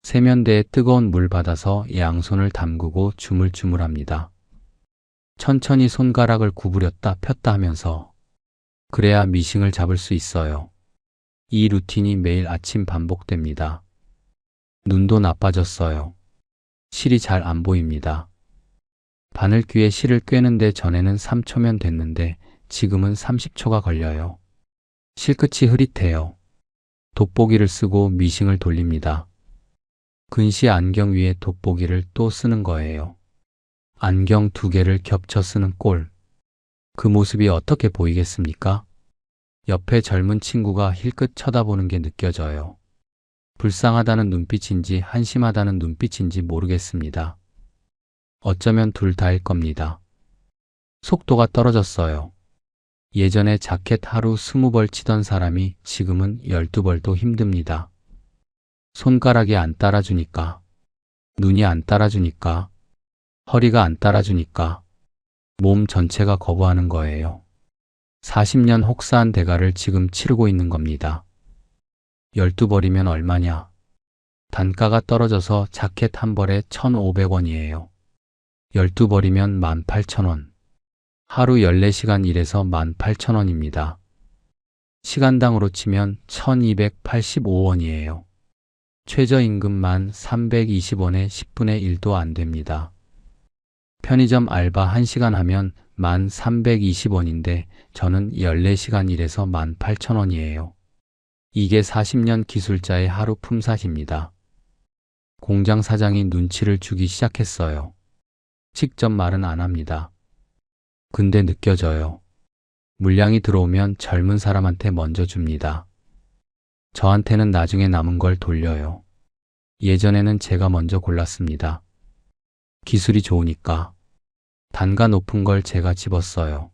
세면대에 뜨거운 물 받아서 양손을 담그고 주물주물합니다. 천천히 손가락을 구부렸다 폈다 하면서. 그래야 미싱을 잡을 수 있어요. 이 루틴이 매일 아침 반복됩니다. 눈도 나빠졌어요. 실이 잘 안 보입니다. 바늘귀에 실을 꿰는데 전에는 3초면 됐는데 지금은 30초가 걸려요. 실끝이 흐릿해요. 돋보기를 쓰고 미싱을 돌립니다. 근시 안경 위에 돋보기를 또 쓰는 거예요. 안경 2개를 겹쳐 쓰는 꼴. 그 모습이 어떻게 보이겠습니까? 옆에 젊은 친구가 힐끗 쳐다보는 게 느껴져요. 불쌍하다는 눈빛인지 한심하다는 눈빛인지 모르겠습니다. 어쩌면 둘 다일 겁니다. 속도가 떨어졌어요. 예전에 자켓 하루 20벌 치던 사람이 지금은 12벌도 힘듭니다. 손가락이 안 따라주니까, 눈이 안 따라주니까, 허리가 안 따라주니까, 몸 전체가 거부하는 거예요. 40년 혹사한 대가를 지금 치르고 있는 겁니다. 12벌이면 얼마냐? 단가가 떨어져서 자켓 한 벌에 1,500원이에요. 12벌이면 18,000원. 하루 14시간 일해서 18,000원입니다. 시간당으로 치면 1,285원이에요. 최저임금만 320원에 10분의 1도 안 됩니다. 편의점 알바 1시간 하면 1,320원인데 저는 14시간 일해서 18,000원이에요. 이게 40년 기술자의 하루 품삯입니다. 공장 사장이 눈치를 주기 시작했어요. 직접 말은 안 합니다. 근데 느껴져요. 물량이 들어오면 젊은 사람한테 먼저 줍니다. 저한테는 나중에 남은 걸 돌려요. 예전에는 제가 먼저 골랐습니다. 기술이 좋으니까. 단가 높은 걸 제가 집었어요.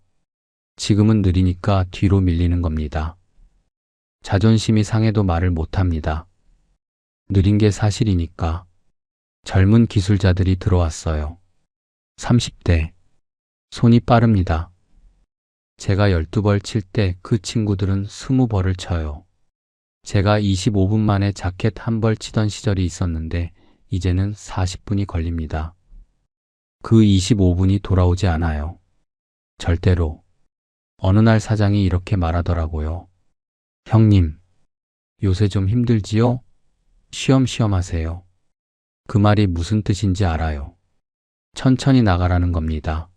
지금은 느리니까 뒤로 밀리는 겁니다. 자존심이 상해도 말을 못합니다. 느린 게 사실이니까. 젊은 기술자들이 들어왔어요. 30대. 손이 빠릅니다. 제가 12벌 칠 때 그 친구들은 20벌을 쳐요. 제가 25분 만에 자켓 한 벌 치던 시절이 있었는데 이제는 40분이 걸립니다. 그 25분이 돌아오지 않아요. 절대로. 어느 날 사장이 이렇게 말하더라고요. 형님, 요새 좀 힘들지요? 쉬엄쉬엄 하세요. 그 말이 무슨 뜻인지 알아요. 천천히 나가라는 겁니다.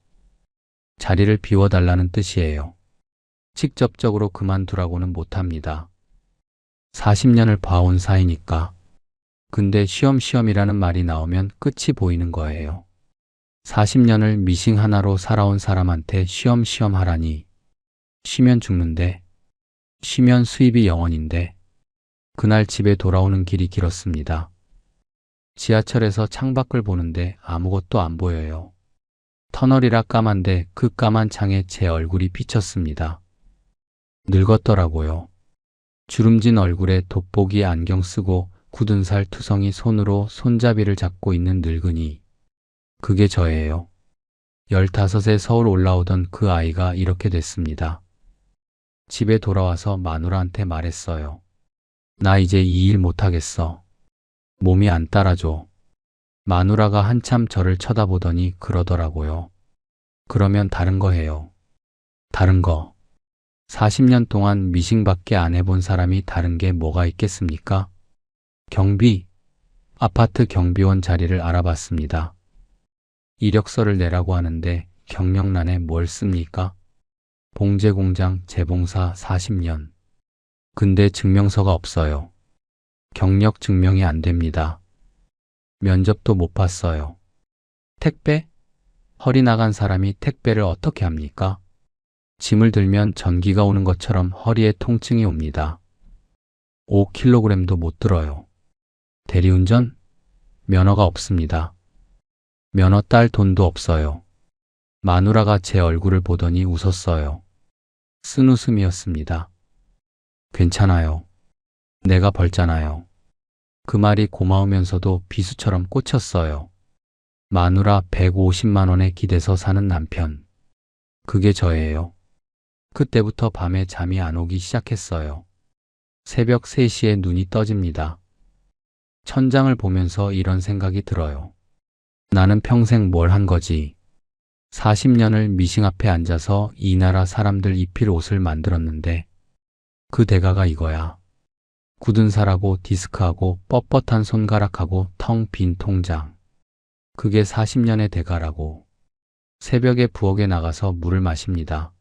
자리를 비워달라는 뜻이에요. 직접적으로 그만두라고는 못합니다. 40년을 봐온 사이니까. 근데 쉬엄쉬엄이라는 말이 나오면 끝이 보이는 거예요. 40년을 미싱 하나로 살아온 사람한테 쉬엄쉬엄 하라니. 쉬면 죽는데, 쉬면 수입이 0원인데, 그날 집에 돌아오는 길이 길었습니다. 지하철에서 창밖을 보는데 아무것도 안 보여요. 터널이라 까만데 그 까만 창에 제 얼굴이 비쳤습니다. 늙었더라고요. 주름진 얼굴에 돋보기 안경 쓰고 굳은 살 투성이 손으로 손잡이를 잡고 있는 늙은이. 그게 저예요. 15에 서울 올라오던 그 아이가 이렇게 됐습니다. 집에 돌아와서 마누라한테 말했어요. 나 이제 이 일 못하겠어. 몸이 안 따라줘. 마누라가 한참 저를 쳐다보더니 그러더라고요. 그러면 다른 거 해요. 다른 거. 40년 동안 미싱밖에 안 해본 사람이 다른 게 뭐가 있겠습니까? 경비. 아파트 경비원 자리를 알아봤습니다. 이력서를 내라고 하는데 경력란에 뭘 씁니까? 봉제공장 재봉사 40년. 근데 증명서가 없어요. 경력 증명이 안 됩니다. 면접도 못 봤어요. 택배? 허리 나간 사람이 택배를 어떻게 합니까? 짐을 들면 전기가 오는 것처럼 허리에 통증이 옵니다. 5kg도 못 들어요. 대리운전? 면허가 없습니다. 면허 딸 돈도 없어요. 마누라가 제 얼굴을 보더니 웃었어요. 쓴 웃음이었습니다. 괜찮아요. 내가 벌잖아요. 그 말이 고마우면서도 비수처럼 꽂혔어요. 마누라 150만 원에 기대서 사는 남편. 그게 저예요. 그때부터 밤에 잠이 안 오기 시작했어요. 새벽 3시에 눈이 떠집니다. 천장을 보면서 이런 생각이 들어요. 나는 평생 뭘 한 거지? 40년을 미싱 앞에 앉아서 이 나라 사람들 입힐 옷을 만들었는데 그 대가가 이거야. 굳은 살하고 디스크하고 뻣뻣한 손가락하고 텅 빈 통장. 그게 40년의 대가라고. 새벽에 부엌에 나가서 물을 마십니다.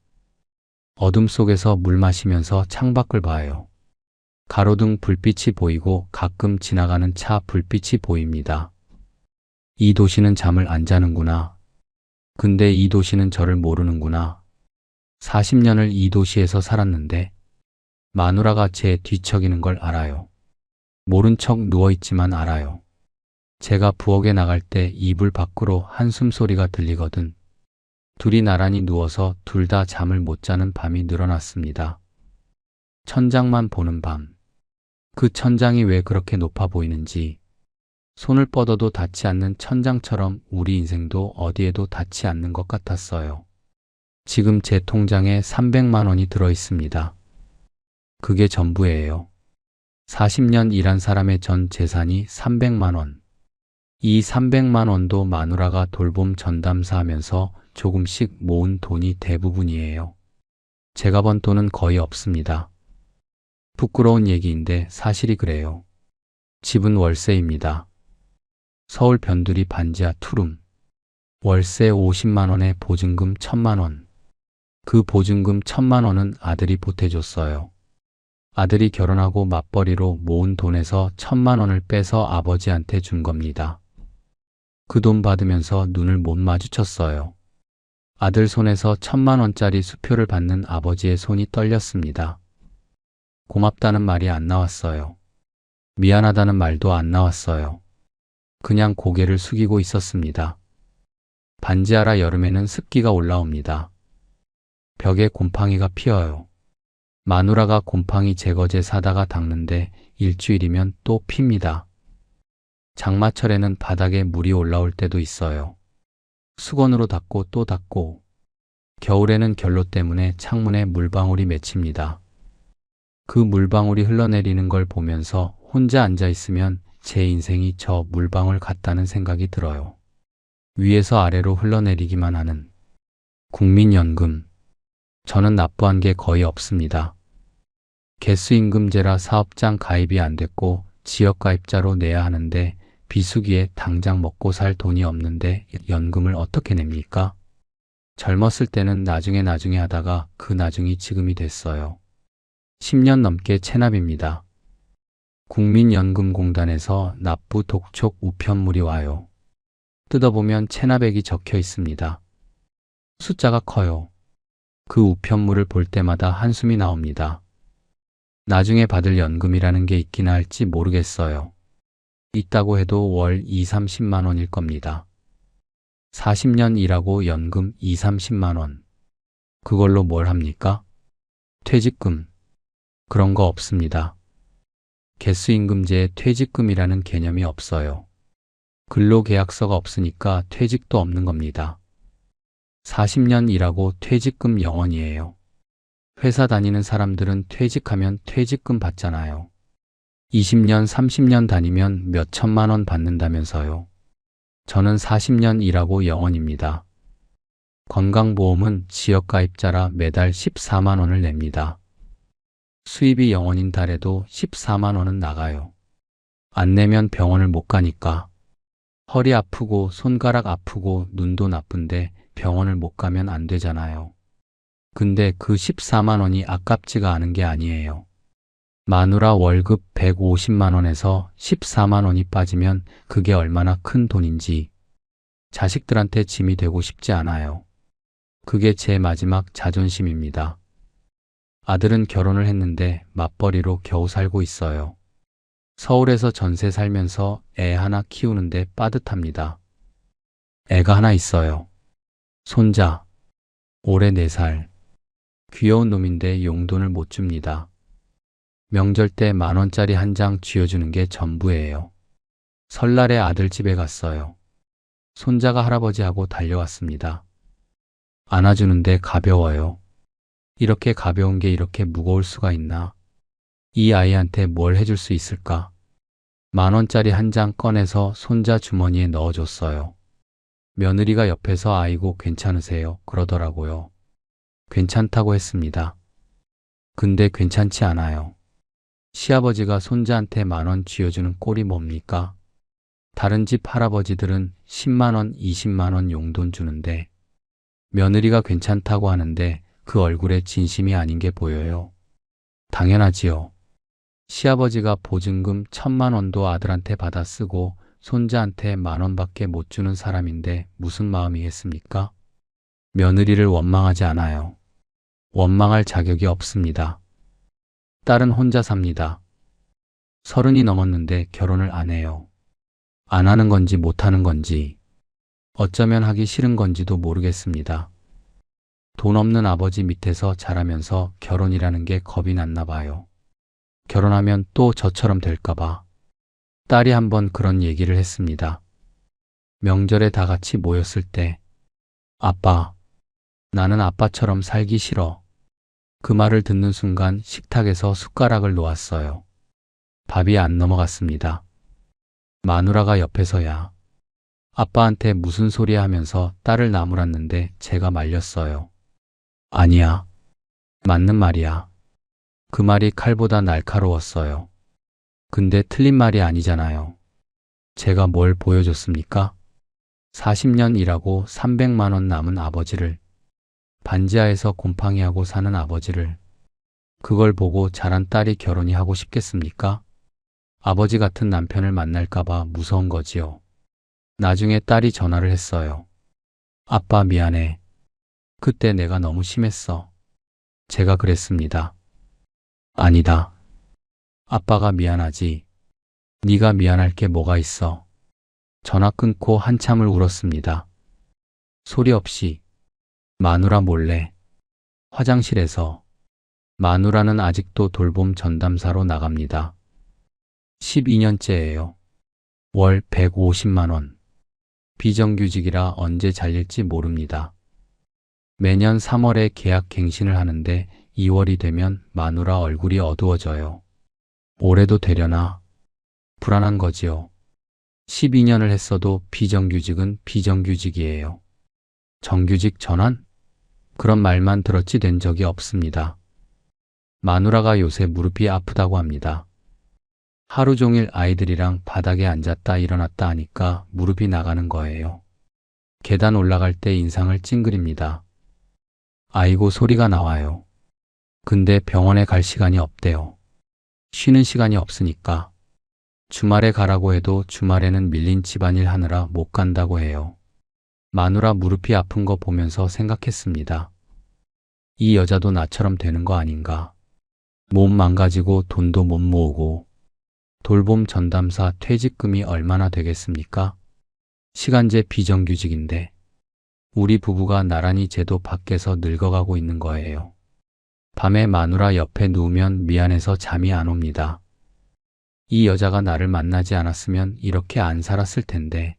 어둠 속에서 물 마시면서 창밖을 봐요. 가로등 불빛이 보이고 가끔 지나가는 차 불빛이 보입니다. 이 도시는 잠을 안 자는구나. 근데 이 도시는 저를 모르는구나. 40년을 이 도시에서 살았는데 마누라가 제 뒤척이는 걸 알아요. 모른 척 누워있지만 알아요. 제가 부엌에 나갈 때 이불 밖으로 한숨 소리가 들리거든. 둘이 나란히 누워서 둘 다 잠을 못 자는 밤이 늘어났습니다. 천장만 보는 밤. 그 천장이 왜 그렇게 높아 보이는지, 손을 뻗어도 닿지 않는 천장처럼 우리 인생도 어디에도 닿지 않는 것 같았어요. 지금 제 통장에 300만 원이 들어 있습니다. 그게 전부예요. 40년 일한 사람의 전 재산이 300만 원. 이 300만 원도 마누라가 돌봄 전담사 하면서 조금씩 모은 돈이 대부분이에요. 제가 번 돈은 거의 없습니다. 부끄러운 얘기인데 사실이 그래요. 집은 월세입니다. 서울 변두리 반지하 투룸. 월세 50만 원에 보증금 1000만 원. 그 보증금 1000만 원은 아들이 보태줬어요. 아들이 결혼하고 맞벌이로 모은 돈에서 1000만 원을 빼서 아버지한테 준 겁니다. 그 돈 받으면서 눈을 못 마주쳤어요. 아들 손에서 1000만 원짜리 수표를 받는 아버지의 손이 떨렸습니다. 고맙다는 말이 안 나왔어요. 미안하다는 말도 안 나왔어요. 그냥 고개를 숙이고 있었습니다. 반지하라 여름에는 습기가 올라옵니다. 벽에 곰팡이가 피어요. 마누라가 곰팡이 제거제 사다가 닦는데 일주일이면 또 핍니다. 장마철에는 바닥에 물이 올라올 때도 있어요. 수건으로 닦고 또 닦고, 겨울에는 결로 때문에 창문에 물방울이 맺힙니다. 그 물방울이 흘러내리는 걸 보면서 혼자 앉아 있으면 제 인생이 저 물방울 같다는 생각이 들어요. 위에서 아래로 흘러내리기만 하는 국민연금. 저는 납부한 게 거의 없습니다. 개수임금제라 사업장 가입이 안 됐고 지역가입자로 내야 하는데 비수기에 당장 먹고 살 돈이 없는데 연금을 어떻게 냅니까? 젊었을 때는 나중에 하다가 그 나중이 지금이 됐어요. 10년 넘게 체납입니다. 국민연금공단에서 납부 독촉 우편물이 와요. 뜯어보면 체납액이 적혀 있습니다. 숫자가 커요. 그 우편물을 볼 때마다 한숨이 나옵니다. 나중에 받을 연금이라는 게 있긴 할지 모르겠어요. 있다고 해도 월 2, 30만 원일 겁니다. 40년 일하고 연금 2, 30만 원. 그걸로 뭘 합니까? 퇴직금. 그런 거 없습니다. 개수임금제에 퇴직금이라는 개념이 없어요. 근로계약서가 없으니까 퇴직도 없는 겁니다. 40년 일하고 퇴직금 0원이에요. 회사 다니는 사람들은 퇴직하면 퇴직금 받잖아요. 20년, 30년 다니면 몇 천만 원 받는다면서요. 저는 40년 일하고 0원입니다. 건강보험은 지역가입자라 매달 14만 원을 냅니다. 수입이 0원인 달에도 14만 원은 나가요. 안 내면 병원을 못 가니까. 허리 아프고 손가락 아프고 눈도 나쁜데 병원을 못 가면 안 되잖아요. 근데 그 14만 원이 아깝지가 않은 게 아니에요. 마누라 월급 150만 원에서 14만 원이 빠지면 그게 얼마나 큰 돈인지 자식들한테 짐이 되고 싶지 않아요. 그게 제 마지막 자존심입니다. 아들은 결혼을 했는데 맞벌이로 겨우 살고 있어요. 서울에서 전세 살면서 애 하나 키우는데 빠듯합니다. 애가 하나 있어요. 손자. 올해 4살. 귀여운 놈인데 용돈을 못 줍니다. 명절 때 10,000원짜리 한 장 쥐어주는 게 전부예요. 설날에 아들 집에 갔어요. 손자가 할아버지하고 달려왔습니다. 안아주는데 가벼워요. 이렇게 가벼운 게 이렇게 무거울 수가 있나? 이 아이한테 뭘 해줄 수 있을까? 10,000원짜리 한 장 꺼내서 손자 주머니에 넣어줬어요. 며느리가 옆에서 아이고 괜찮으세요? 그러더라고요. 괜찮다고 했습니다. 근데 괜찮지 않아요. 시아버지가 손자한테 10,000원 쥐어주는 꼴이 뭡니까? 다른 집 할아버지들은 10만 원, 20만 원 용돈 주는데 며느리가 괜찮다고 하는데 그 얼굴에 진심이 아닌 게 보여요. 당연하지요. 시아버지가 보증금 1000만 원도 아들한테 받아 쓰고 손자한테 10,000원밖에 못 주는 사람인데 무슨 마음이겠습니까? 며느리를 원망하지 않아요. 원망할 자격이 없습니다. 딸은 혼자 삽니다. 30이 넘었는데 결혼을 안 해요. 안 하는 건지 못 하는 건지 어쩌면 하기 싫은 건지도 모르겠습니다. 돈 없는 아버지 밑에서 자라면서 결혼이라는 게 겁이 났나 봐요. 결혼하면 또 저처럼 될까봐. 딸이 한번 그런 얘기를 했습니다. 명절에 다 같이 모였을 때, 아빠, 나는 아빠처럼 살기 싫어. 그 말을 듣는 순간 식탁에서 숟가락을 놓았어요. 밥이 안 넘어갔습니다. 마누라가 옆에서야 아빠한테 무슨 소리야 하면서 딸을 나무랐는데 제가 말렸어요. 아니야. 맞는 말이야. 그 말이 칼보다 날카로웠어요. 근데 틀린 말이 아니잖아요. 제가 뭘 보여줬습니까? 40년 일하고 300만 원 남은 아버지를, 반지하에서 곰팡이하고 사는 아버지를, 그걸 보고 자란 딸이 결혼이 하고 싶겠습니까? 아버지 같은 남편을 만날까봐 무서운 거지요. 나중에 딸이 전화를 했어요. 아빠 미안해. 그때 내가 너무 심했어. 제가 그랬습니다. 아니다. 아빠가 미안하지. 네가 미안할 게 뭐가 있어. 전화 끊고 한참을 울었습니다. 소리 없이 마누라 몰래 화장실에서. 마누라는 아직도 돌봄 전담사로 나갑니다. 12년째예요. 월 150만 원. 비정규직이라 언제 잘릴지 모릅니다. 매년 3월에 계약 갱신을 하는데 2월이 되면 마누라 얼굴이 어두워져요. 올해도 되려나? 불안한 거지요. 12년을 했어도 비정규직은 비정규직이에요. 정규직 전환? 그런 말만 들었지 된 적이 없습니다. 마누라가 요새 무릎이 아프다고 합니다. 하루 종일 아이들이랑 바닥에 앉았다 일어났다 하니까 무릎이 나가는 거예요. 계단 올라갈 때 인상을 찡그립니다. 아이고 소리가 나와요. 근데 병원에 갈 시간이 없대요. 쉬는 시간이 없으니까. 주말에 가라고 해도 주말에는 밀린 집안일 하느라 못 간다고 해요. 마누라 무릎이 아픈 거 보면서 생각했습니다. 이 여자도 나처럼 되는 거 아닌가. 몸 망가지고 돈도 못 모으고 돌봄 전담사 퇴직금이 얼마나 되겠습니까? 시간제 비정규직인데 우리 부부가 나란히 제도 밖에서 늙어가고 있는 거예요. 밤에 마누라 옆에 누우면 미안해서 잠이 안 옵니다. 이 여자가 나를 만나지 않았으면 이렇게 안 살았을 텐데,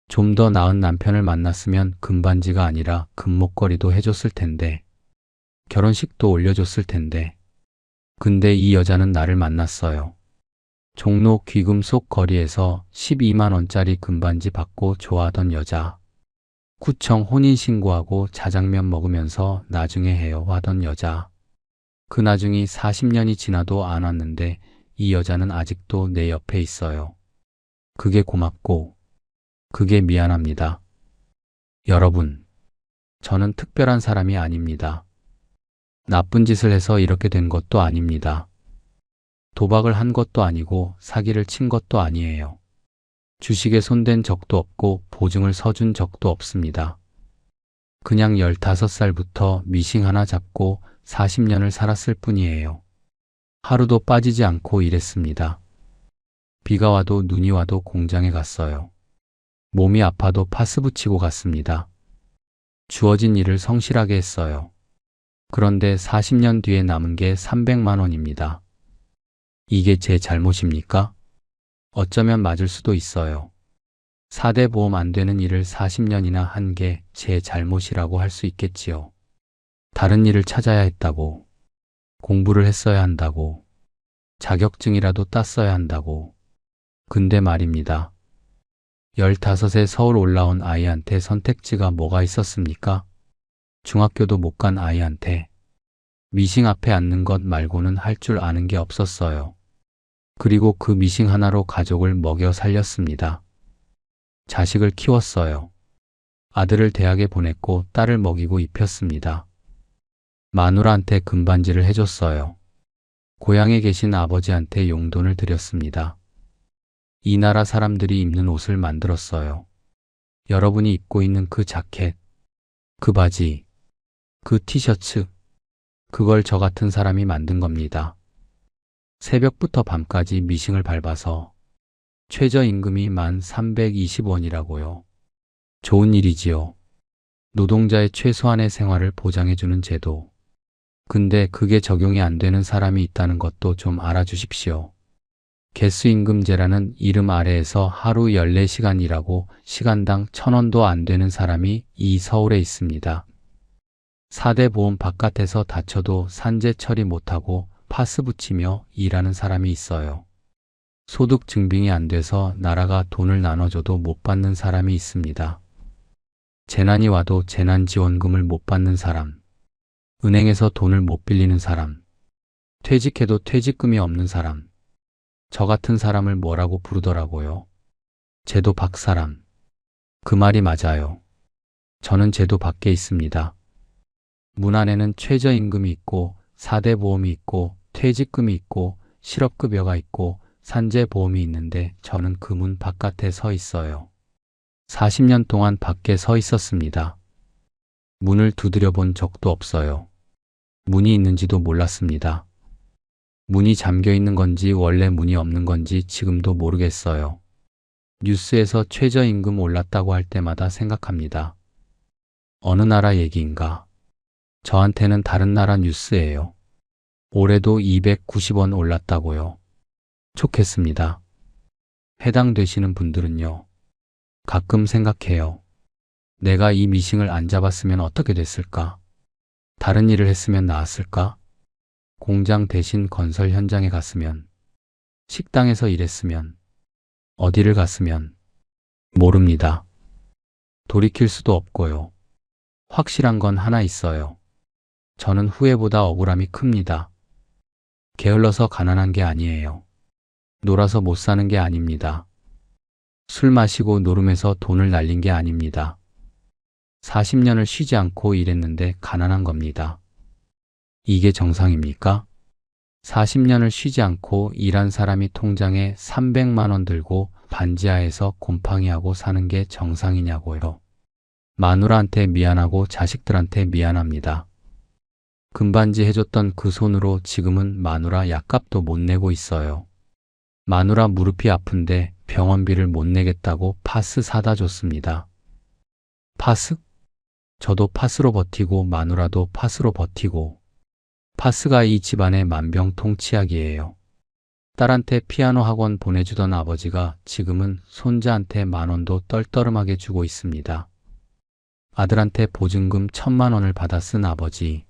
좀 더 나은 남편을 만났으면 금반지가 아니라 금목걸이도 해줬을 텐데, 결혼식도 올려줬을 텐데. 근데 이 여자는 나를 만났어요. 종로 귀금속 거리에서 12만 원짜리 금반지 받고 좋아하던 여자. 구청 혼인신고하고 자장면 먹으면서 나중에 해요 하던 여자. 그 나중이 40년이 지나도 안 왔는데 이 여자는 아직도 내 옆에 있어요. 그게 고맙고 그게 미안합니다. 여러분, 저는 특별한 사람이 아닙니다. 나쁜 짓을 해서 이렇게 된 것도 아닙니다. 도박을 한 것도 아니고 사기를 친 것도 아니에요. 주식에 손댄 적도 없고 보증을 서준 적도 없습니다. 그냥 15살부터 미싱 하나 잡고 40년을 살았을 뿐이에요. 하루도 빠지지 않고 일했습니다. 비가 와도 눈이 와도 공장에 갔어요. 몸이 아파도 파스 붙이고 갔습니다. 주어진 일을 성실하게 했어요. 그런데 40년 뒤에 남은 게 300만 원입니다. 이게 제 잘못입니까? 어쩌면 맞을 수도 있어요. 4대 보험 안 되는 일을 40년이나 한 게 제 잘못이라고 할 수 있겠지요. 다른 일을 찾아야 했다고, 공부를 했어야 한다고, 자격증이라도 땄어야 한다고. 근데 말입니다. 15에 서울 올라온 아이한테 선택지가 뭐가 있었습니까? 중학교도 못 간 아이한테 미싱 앞에 앉는 것 말고는 할 줄 아는 게 없었어요. 그리고 그 미싱 하나로 가족을 먹여 살렸습니다. 자식을 키웠어요. 아들을 대학에 보냈고 딸을 먹이고 입혔습니다. 마누라한테 금반지를 해줬어요. 고향에 계신 아버지한테 용돈을 드렸습니다. 이 나라 사람들이 입는 옷을 만들었어요. 여러분이 입고 있는 그 자켓, 그 바지, 그 티셔츠, 그걸 저 같은 사람이 만든 겁니다. 새벽부터 밤까지 미싱을 밟아서 최저임금이 1320원이라고요. 좋은 일이지요. 노동자의 최소한의 생활을 보장해주는 제도. 근데 그게 적용이 안 되는 사람이 있다는 것도 좀 알아주십시오. 개수임금제라는 이름 아래에서 하루 14시간 일하고 시간당 1,000원도 안 되는 사람이 이 서울에 있습니다. 4대 보험 바깥에서 다쳐도 산재 처리 못하고 파스 붙이며 일하는 사람이 있어요. 소득 증빙이 안 돼서 나라가 돈을 나눠줘도 못 받는 사람이 있습니다. 재난이 와도 재난지원금을 못 받는 사람, 은행에서 돈을 못 빌리는 사람, 퇴직해도 퇴직금이 없는 사람, 저 같은 사람을 뭐라고 부르더라고요. 제도 밖 사람. 그 말이 맞아요. 저는 제도 밖에 있습니다. 문 안에는 최저임금이 있고 4대 보험이 있고 퇴직금이 있고 실업급여가 있고 산재보험이 있는데 저는 그 문 바깥에 서 있어요. 40년 동안 밖에 서 있었습니다. 문을 두드려 본 적도 없어요. 문이 있는지도 몰랐습니다. 문이 잠겨 있는 건지 원래 문이 없는 건지 지금도 모르겠어요. 뉴스에서 최저임금 올랐다고 할 때마다 생각합니다. 어느 나라 얘기인가? 저한테는 다른 나라 뉴스예요. 올해도 290원 올랐다고요. 좋겠습니다. 해당되시는 분들은요. 가끔 생각해요. 내가 이 미싱을 안 잡았으면 어떻게 됐을까? 다른 일을 했으면 나았을까? 공장 대신 건설 현장에 갔으면, 식당에서 일했으면, 어디를 갔으면, 모릅니다. 돌이킬 수도 없고요. 확실한 건 하나 있어요. 저는 후회보다 억울함이 큽니다. 게을러서 가난한 게 아니에요. 놀아서 못 사는 게 아닙니다. 술 마시고 노름해서 돈을 날린 게 아닙니다. 40년을 쉬지 않고 일했는데 가난한 겁니다. 이게 정상입니까? 40년을 쉬지 않고 일한 사람이 통장에 300만 원 들고 반지하에서 곰팡이하고 사는 게 정상이냐고요. 마누라한테 미안하고 자식들한테 미안합니다. 금반지 해줬던 그 손으로 지금은 마누라 약값도 못 내고 있어요. 마누라 무릎이 아픈데 병원비를 못 내겠다고 파스 사다 줬습니다. 파스? 저도 파스로 버티고 마누라도 파스로 버티고 파스가 이 집안의 만병통치약이에요. 딸한테 피아노 학원 보내주던 아버지가 지금은 손자한테 10,000원도 떨떠름하게 주고 있습니다. 아들한테 보증금 1,000만 원을 받아 쓴 아버지,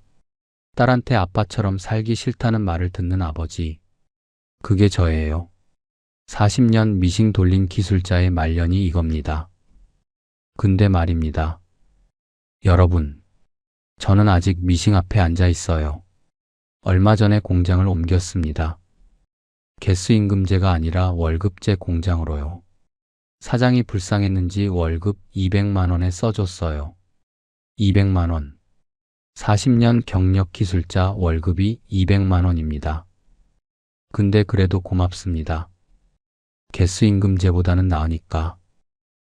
딸한테 아빠처럼 살기 싫다는 말을 듣는 아버지, 그게 저예요. 40년 미싱 돌린 기술자의 말년이 이겁니다. 근데 말입니다. 여러분, 저는 아직 미싱 앞에 앉아 있어요. 얼마 전에 공장을 옮겼습니다. 개수임금제가 아니라 월급제 공장으로요. 사장이 불쌍했는지 월급 200만 원에 써줬어요. 200만 원. 40년 경력 기술자 월급이 200만 원입니다. 근데 그래도 고맙습니다. 개수임금제보다는 나으니까.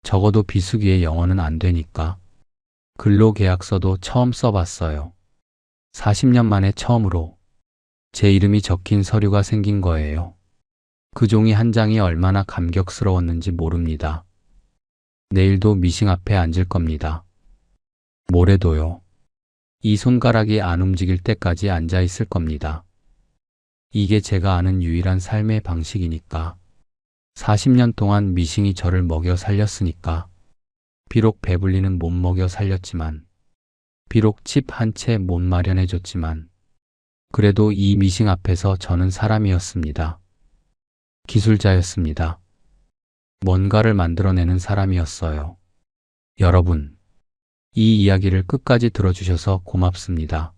적어도 비수기의 영어는 안 되니까. 근로계약서도 처음 써봤어요. 40년 만에 처음으로 제 이름이 적힌 서류가 생긴 거예요. 그 종이 한 장이 얼마나 감격스러웠는지 모릅니다. 내일도 미싱 앞에 앉을 겁니다. 모레도요. 이 손가락이 안 움직일 때까지 앉아 있을 겁니다. 이게 제가 아는 유일한 삶의 방식이니까. 40년 동안 미싱이 저를 먹여 살렸으니까. 비록 배불리는 못 먹여 살렸지만, 비록 집 한 채 못 마련해 줬지만, 그래도 이 미싱 앞에서 저는 사람이었습니다. 기술자였습니다. 뭔가를 만들어내는 사람이었어요. 여러분, 이 이야기를 끝까지 들어주셔서 고맙습니다.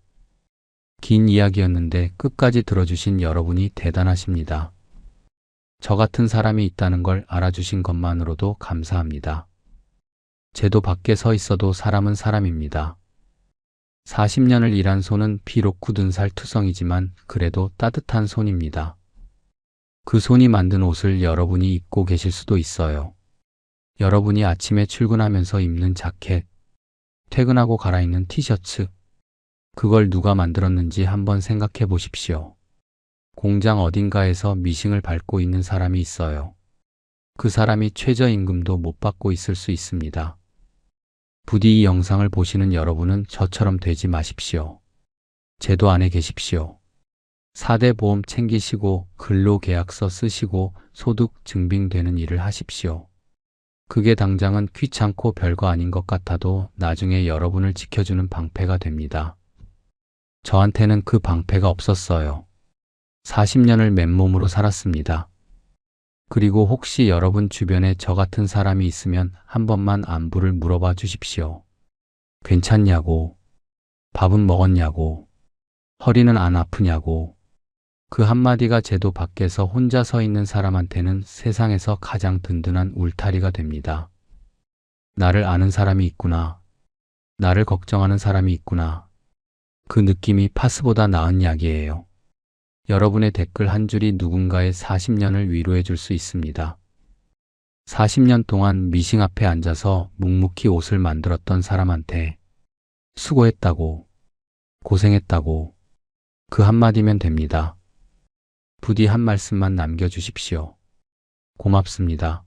긴 이야기였는데 끝까지 들어주신 여러분이 대단하십니다. 저 같은 사람이 있다는 걸 알아주신 것만으로도 감사합니다. 제도 밖에 서 있어도 사람은 사람입니다. 40년을 일한 손은 비록 굳은 살 투성이지만 그래도 따뜻한 손입니다. 그 손이 만든 옷을 여러분이 입고 계실 수도 있어요. 여러분이 아침에 출근하면서 입는 자켓, 퇴근하고 갈아입는 티셔츠, 그걸 누가 만들었는지 한번 생각해 보십시오. 공장 어딘가에서 미싱을 밟고 있는 사람이 있어요. 그 사람이 최저임금도 못 받고 있을 수 있습니다. 부디 이 영상을 보시는 여러분은 저처럼 되지 마십시오. 제도 안에 계십시오. 4대 보험 챙기시고 근로계약서 쓰시고 소득 증빙되는 일을 하십시오. 그게 당장은 귀찮고 별거 아닌 것 같아도 나중에 여러분을 지켜주는 방패가 됩니다. 저한테는 그 방패가 없었어요. 40년을 맨몸으로 살았습니다. 그리고 혹시 여러분 주변에 저 같은 사람이 있으면 한 번만 안부를 물어봐 주십시오. 괜찮냐고, 밥은 먹었냐고, 허리는 안 아프냐고. 그 한마디가 제도 밖에서 혼자 서 있는 사람한테는 세상에서 가장 든든한 울타리가 됩니다. 나를 아는 사람이 있구나. 나를 걱정하는 사람이 있구나. 그 느낌이 파스보다 나은 약이에요. 여러분의 댓글 한 줄이 누군가의 40년을 위로해 줄 수 있습니다. 40년 동안 미싱 앞에 앉아서 묵묵히 옷을 만들었던 사람한테 수고했다고, 고생했다고 그 한마디면 됩니다. 부디 한 말씀만 남겨주십시오. 고맙습니다.